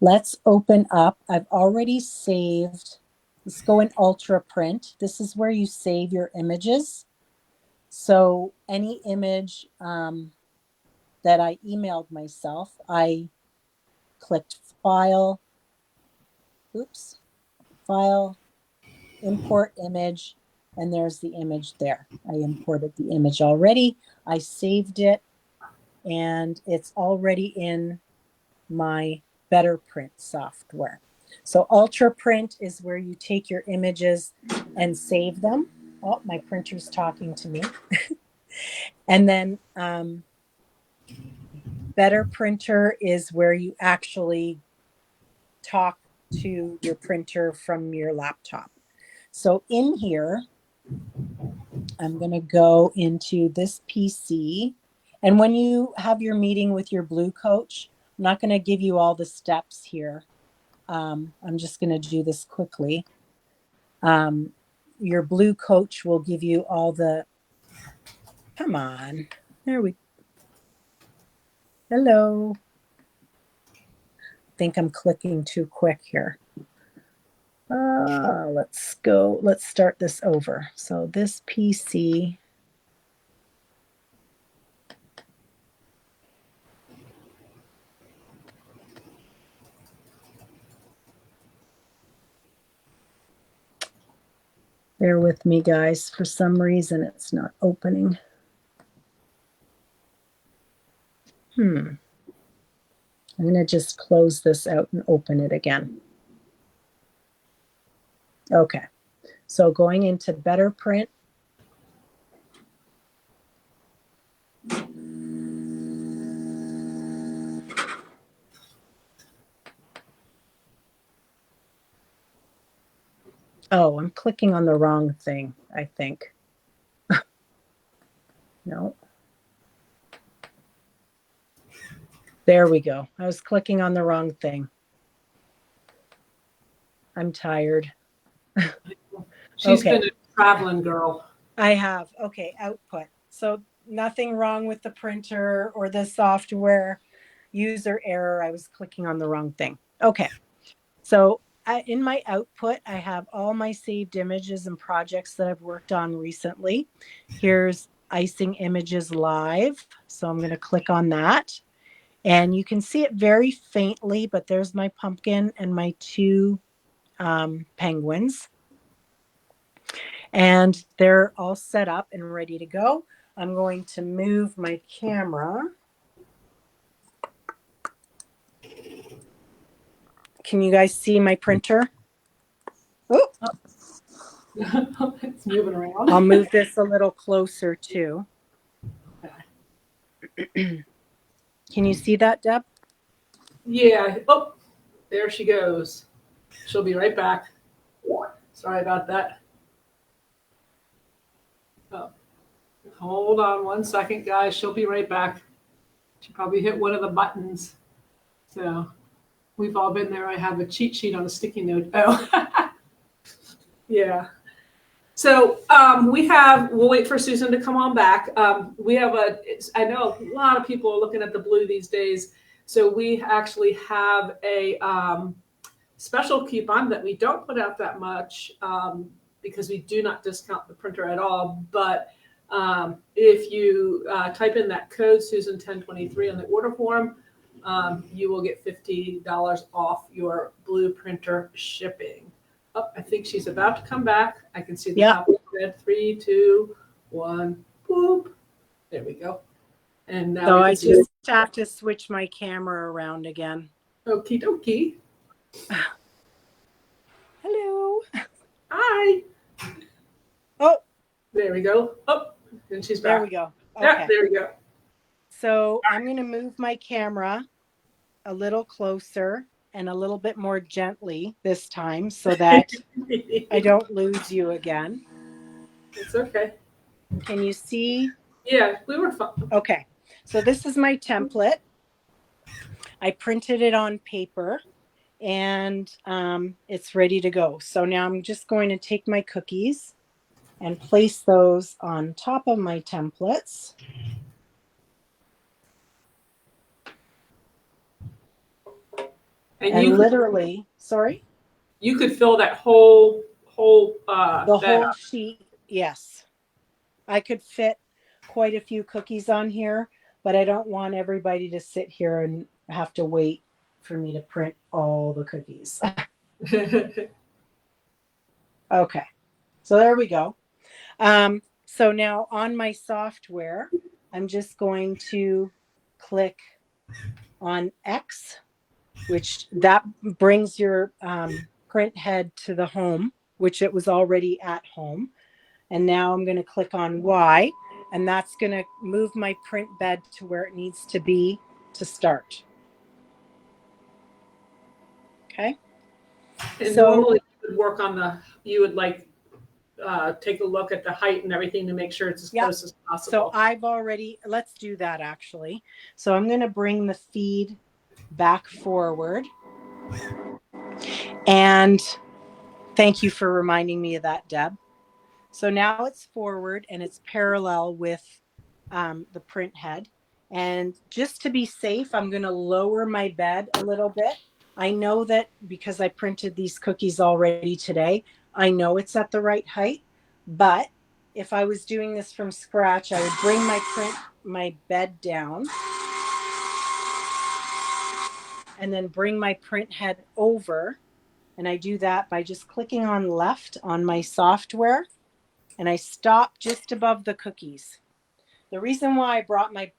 let's open up. I've already saved. Let's go in Ultra Print. This is where you save your images. So any image that I emailed myself, I clicked File, File, Import Image, and there's the image there. I imported the image already. I saved it, and it's already in my Better Print software. So Ultra Print is where you take your images and save them. Oh, my printer's talking to me. And then Better Printer is where you actually talk to your printer from your laptop. So in here, I'm going to go into this PC. And when you have your meeting with your Blue coach, I'm not going to give you all the steps here. I'm just going to do this quickly. Your Blue coach will give you all the, come on, there we, hello. I think I'm clicking too quick here. Let's start this over. So this PC, bear with me guys, for some reason it's not opening. I'm gonna just close this out and open it again. Okay, so going into Better Print. Oh, I'm clicking on the wrong thing, I think. No. There we go. I was clicking on the wrong thing. I'm tired. She's Okay. been a traveling girl. I have. Okay, output. So nothing wrong with the printer or the software. User error. I was clicking on the wrong thing. Okay. So in my output, I have all my saved images and projects that I've worked on recently. Here's Icing Images Live. So I'm going to click on that. And you can see it very faintly, but there's my pumpkin and my two penguins. And they're all set up and ready to go. I'm going to move my camera. Can you guys see my printer? Oh, It's moving around. I'll move this a little closer too. Can you see that, Deb? Yeah. Oh, there she goes. She'll be right back. Sorry about that. Oh, hold on 1 second, guys. She'll be right back. She probably hit one of the buttons. So we've all been there. I have a cheat sheet on a sticky note. Oh, yeah. So we'll wait for Susan to come on back. I know a lot of people are looking at the blue these days. So we actually have a special coupon that we don't put out that much because we do not discount the printer at all. But if you type in that code Susan1023 on the order form, you will get $50 off your blue printer shipping. Oh, I think she's about to come back. I can see the top of the red. 3, 2, 1, boop. There we go. And now So I just have to switch my camera around again. Okie dokie. Hello. Hi. Oh, there we go. Oh, and she's back. There we go. Okay. Yeah, there we go. So I'm going to move my camera a little closer and a little bit more gently this time so that I don't lose you again. It's okay. Can you see? Yeah, we were fine. Okay. So this is my template. I printed it on paper and it's ready to go. So now I'm just going to take my cookies and place those on top of my templates. And literally, sorry? You could fill that whole the whole sheet, yes. I could fit quite a few cookies on here, but I don't want everybody to sit here and have to wait for me to print all the cookies. Okay, so there we go. So now on my software, I'm just going to click on X, which that brings your print head to the home, which it was already at home. And now I'm going to click on Y, and that's going to move my print bed to where it needs to be to start. Okay. And so normally you would work on you would like take a look at the height and everything to make sure it's as close as possible. So let's do that actually. So I'm going to bring the feed back forward. And thank you for reminding me of that, Deb. So now it's forward and it's parallel with the print head. And just to be safe, I'm going to lower my bed a little bit. I know that because I printed these cookies already today, I know it's at the right height. But if I was doing this from scratch, I would bring my bed down and then bring my print head over. And I do that by just clicking on left on my software. And I stop just above the cookies. The reason why I brought my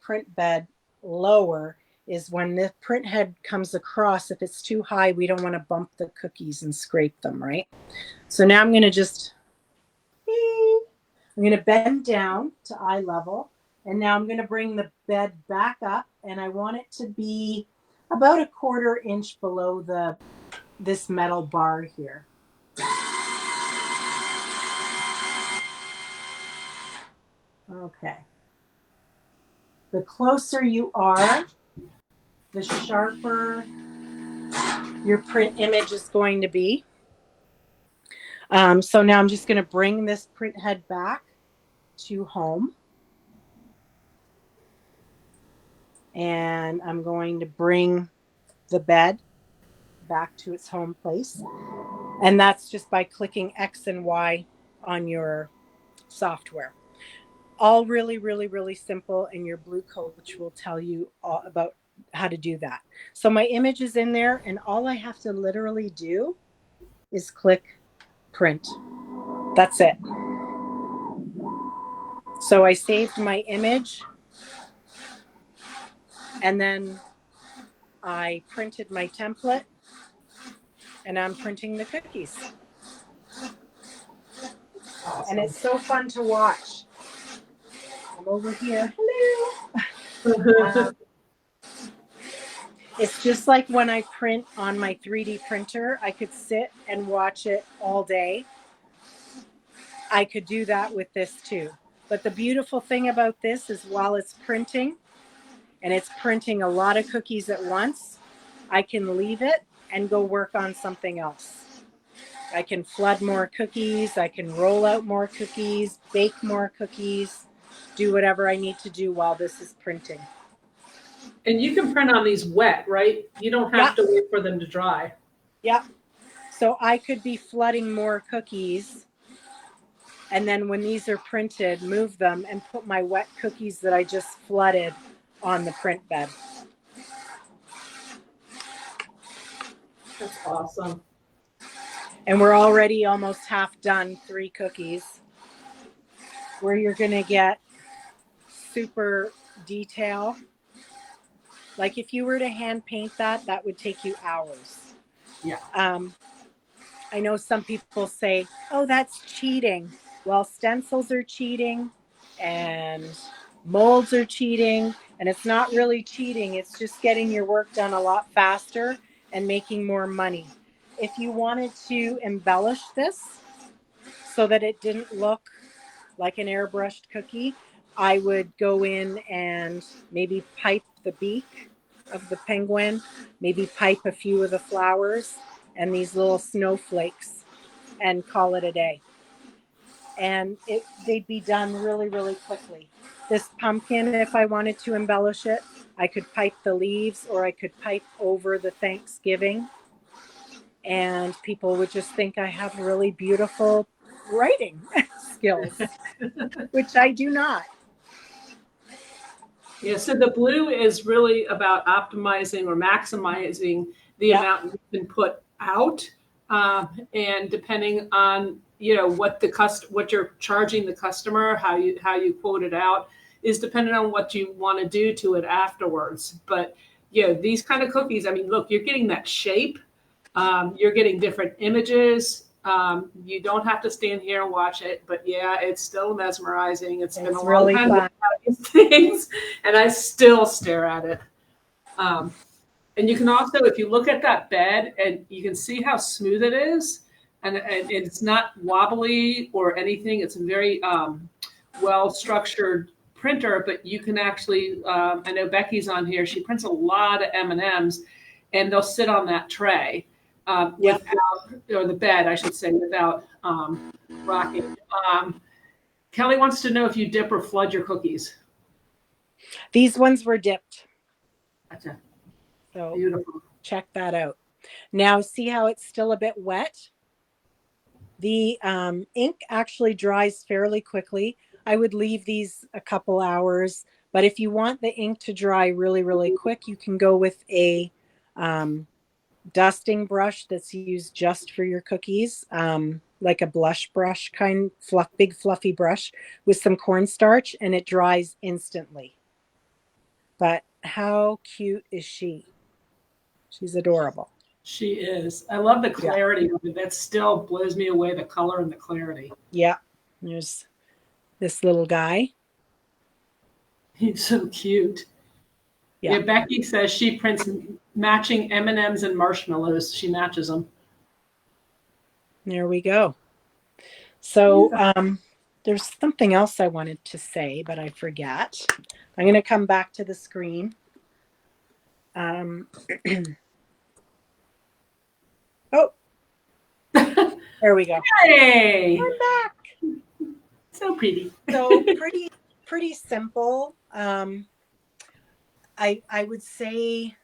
print bed lower is when the print head comes across, if it's too high, we don't want to bump the cookies and scrape them, right? So now I'm going to bend down to eye level. And now I'm going to bring the bed back up, and I want it to be about 1/4 inch below this metal bar here. Okay. The closer you are, the sharper your print image is going to be. So now I'm just going to bring this print head back to home. And I'm going to bring the bed back to its home place. And that's just by clicking X and Y on your software. All really, really, really simple. And your Blue Coach will tell you all about how to do that. So my image is in there, and all I have to literally do is click print. That's it. So I saved my image, and then I printed my template, and I'm printing the cookies. Awesome. And it's so fun to watch. I'm over here. Hello. It's just like when I print on my 3D printer, I could sit and watch it all day. I could do that with this too. But the beautiful thing about this is while it's printing, and it's printing a lot of cookies at once, I can leave it and go work on something else. I can flood more cookies, I can roll out more cookies, bake more cookies, do whatever I need to do while this is printing. And you can print on these wet, right? You don't have to wait for them to dry. Yep. So I could be flooding more cookies, and then when these are printed, move them and put my wet cookies that I just flooded on the print bed. That's awesome. And we're already almost half done, 3 cookies, where you're going to get super detail. Like if you were to hand paint that, that would take you hours. Yeah. I know some people say, oh, that's cheating. Well, stencils are cheating and molds are cheating, and it's not really cheating. It's just getting your work done a lot faster and making more money. If you wanted to embellish this so that it didn't look like an airbrushed cookie, I would go in and maybe pipe the beak of the penguin, maybe pipe a few of the flowers and these little snowflakes, and call it a day. And they'd be done really, really quickly. This pumpkin, if I wanted to embellish it, I could pipe the leaves, or I could pipe over the Thanksgiving, and people would just think I have really beautiful writing skills, which I do not. Yeah, so the blue is really about optimizing or maximizing the amount you can put out, and depending on what you're charging the customer, how you quote it out, is dependent on what you want to do to it afterwards. But these kind of cookies, I mean, look, you're getting that shape, you're getting different images. You don't have to stand here and watch it, but yeah, it's still mesmerizing. It's been a long really time fun. these things, and I still stare at it. And you can also, if you look at that bed, and you can see how smooth it is, and it's not wobbly or anything. It's a very well-structured printer, but you can actually, I know Becky's on here. She prints a lot of M&Ms, and they'll sit on that tray without, or the bed, I should say, without rocking. Kelly wants to know if you dip or flood your cookies. These ones were dipped. Gotcha. So Beautiful. check that out. Now, see how it's still a bit wet? The ink actually dries fairly quickly. I would leave these a couple hours, but if you want the ink to dry really, really quick, you can go with a dusting brush that's used just for your cookies, like a blush brush kind, big fluffy brush with some cornstarch, and it dries instantly. But how cute is she? She's adorable. She is. I love the clarity of it. That still blows me away, the color and the clarity. Yeah. There's this little guy. He's so cute. Yeah, Becky says she prints matching M&Ms and marshmallows. She matches them. There we go. So there's something else I wanted to say, but I forget. I'm going to come back to the screen. Oh, there we go. Hey, I'm back. so pretty. So pretty simple. I would say